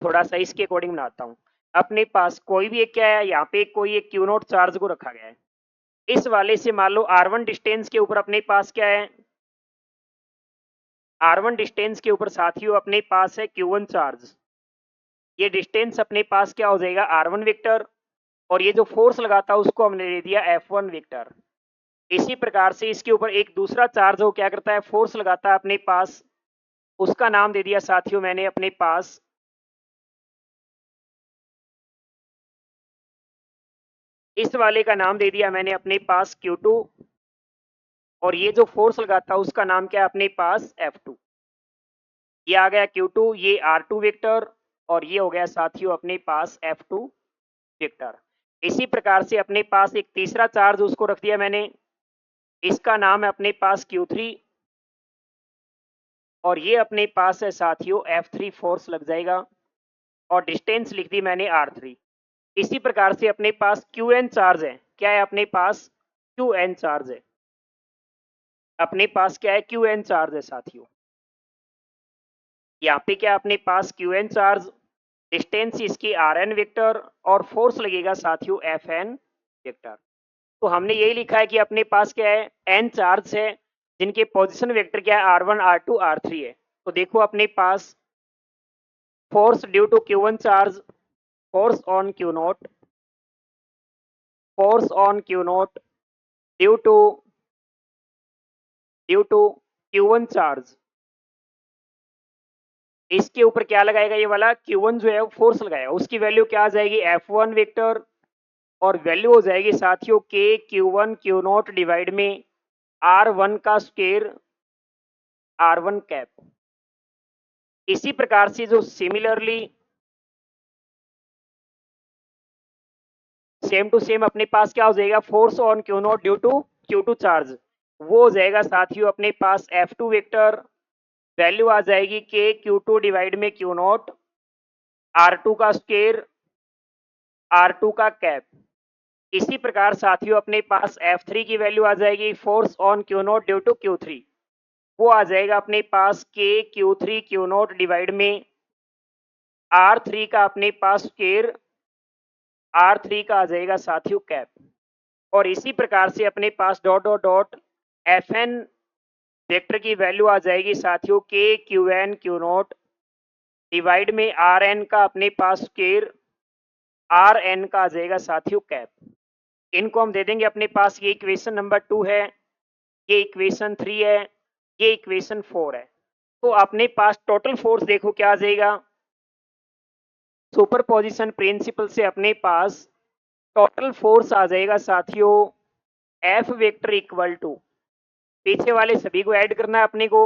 थोड़ा सा इसके अकॉर्डिंग बनाता हूं। अपने पास कोई भी एक क्या है, यहाँ पे कोई एक Q नोट चार्ज को रखा गया है, इस वाले से मान लो R1 डिस्टेंस के ऊपर अपने पास क्या है, R1 डिस्टेंस के ऊपर साथियों अपने पास है Q1 चार्ज, ये डिस्टेंस अपने पास क्या हो जाएगा, R1 वेक्टर, और ये जो फोर्स लगाता है उसको हमने दे दिया F1 वेक्टर। इसी प्रकार से इसके ऊपर एक दूसरा चार्ज हो क्या करता है, फोर्स लगाता है अपने पास, उसका नाम दे दिया साथियों मैंने अपने पास इस वाले का नाम दे दिया मैंने अपने पास Q2, और ये जो फोर्स लगाता है उसका नाम क्या है अपने पास F2। ये आ गया Q2, ये R2 वेक्टर, और ये हो गया साथियों अपने पास F2 वेक्टर। इसी प्रकार से अपने पास एक तीसरा चार्ज उसको रख दिया मैंने, इसका नाम है अपने पास Q3, और ये अपने पास है साथियों F3 फोर्स लग जाएगा, और डिस्टेंस लिख दी मैंने R3। इसी प्रकार से अपने पास Qn चार्ज है, क्या है अपने पास, Qn चार्ज है, अपने पास क्या है, Qn चार्ज है साथियों। यहाँ पे क्या अपने पास Qn चार्ज, डिस्टेंस इसकी Rn वेक्टर, और फोर्स लगेगा साथियों Fn वेक्टर। तो हमने यही लिखा है कि अपने पास क्या है, n चार्ज है जिनके पोजीशन वेक्टर क्या है, R1 R2 R3 है। तो देखो अपने पास force due to Q1 charge, force on Q naught, force on Q naught due to Q1 charge, इसके ऊपर क्या लगाएगा, ये वाला Q1 जो है वो फोर्स लगाएगा, उसकी वैल्यू क्या आ जाएगी F1 वेक्टर, और वैल्यू हो जाएगी साथियों K Q1 Q note divide में R1 का स्क्वायर R1 कैप। इसी प्रकार से जो सिमिलरली सेम टू सेम अपने पास क्या हो जाएगा, force on Q naught due to Q2 charge, वो हो जाएगा साथियों अपने पास F2 वेक्टर, वैल्यू आ जाएगी K Q2 डिवाइड में Q नोट R2 का स्क्वायर R2 का कैप। इसी प्रकार साथियों अपने पास F3 की वैल्यू आ जाएगी force on Q naught due to Q3, वो आ जाएगा अपने पास K Q3 Q naught divide में R3 का अपने पास स्क्वायर R3 का आ जाएगा साथियों कैप। और इसी प्रकार से अपने पास dot dot dot Fn vector की वैल्यू आ जाएगी साथियों K Qn Q naught divide में Rn का अपने पास स्क्वायर Rn का आ जाएगा साथियों कैप। इनको हम दे देंगे अपने पास, ये इक्वेशन नंबर 2 है, ये इक्वेशन 3 है, ये इक्वेशन 4 है। तो अपने पास टोटल फोर्स देखो क्या आ जाएगा, सुपरपोजिशन प्रिंसिपल से अपने पास टोटल फोर्स आ जाएगा साथियों F वेक्टर इक्वल टू, पीछे वाले सभी को ऐड करना है अपने को,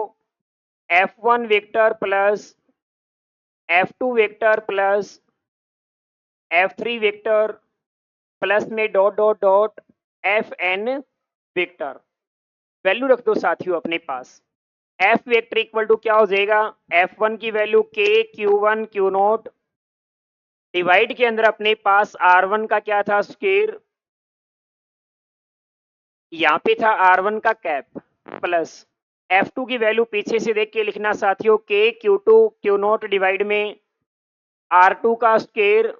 F1 vector plus F2 vector plus F3 vector plus में dot dot dot Fn vector. Value रख दो साथियों अपने पास, F वेक्टर इक्वल टू क्या हो जाएगा, F1 की value K Q1 Q naught divide के अंदर अपने पास R1 का क्या था स्क्वायर, यहाँ पे था R1 का कैप, प्लस F2 की वैल्यू पीछे से देख के लिखना साथियों K Q2 Q naught divide में R2 का स्क्वायर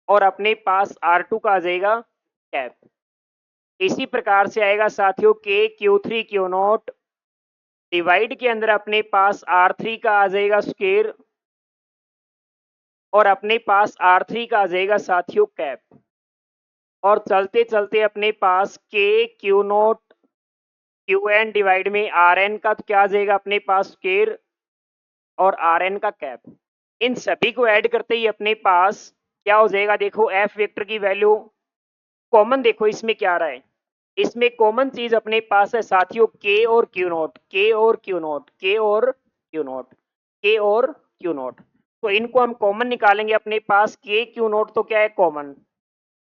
और अपने पास R2 का आ जाएगा कैप। इसी प्रकार से आएगा साथियों K Q3 Q naught divide के अंदर अपने पास R3 का आ जाएगा स्क्वायर और अपने पास R3 का आ जाएगा साथियों कैप। और चलते चलते अपने पास K Q not Qn divide में Rn का तो क्या आ जाएगा अपने पास स्क्वायर और Rn का कैप। इन सभी को ऐड करते ही अपने पास क्या हो जाएगा, देखो F वेक्टर की वैल्यू कॉमन, देखो इसमें क्या आ रहा है, इसमें कॉमन चीज अपने पास है साथियों K और Q नॉट, K और Q नॉट, K और Q नॉट, K और Q नॉट। तो इनको हम कॉमन निकालेंगे अपने पास, K Q नॉट तो क्या है कॉमन,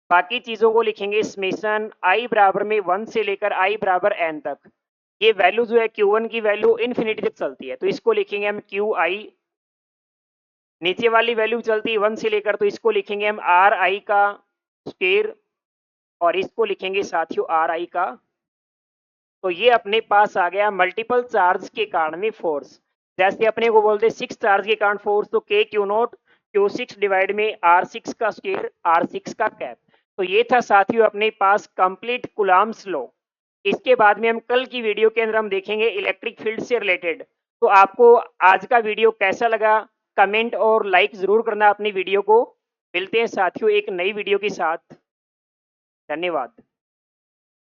बाकी चीजों को लिखेंगे समेशन I बराबर में 1 से लेकर I बराबर n तक। ये वैल्यू जो है Q1 की वैल्यू इन्फिनिटी तक चलती है, तो इसको लिखेंगे हम QI। नीचे वाली वैल्यू चलती है 1 से लेकर, तो इसको लिखेंगे हम RI का स्क्वायर और इसको लिखेंगे साथियों RI का। तो ये अपने पास आ गया मल्टीपल चार्ज के कारण में फोर्स। जैसे अपने को बोलते 6 चार्ज के कारण फोर्स, तो K Q not Q6 divide में R6 का स्क्वायर R6 का कैप। तो ये था साथियों अपने पास कंप्लीट कूलम्ब्स लॉ। इसके बाद में हम कल की वीडियो के अंदर हम देखेंगे इलेक्ट्रिक फील्ड से रिलेटेड। तो आपको आज का वीडियो कैसा लगा, कमेंट और लाइक जरूर करना अपनी वीडियो को। मिलते हैं साथियों एक नई वीडियो के साथ, धन्यवाद।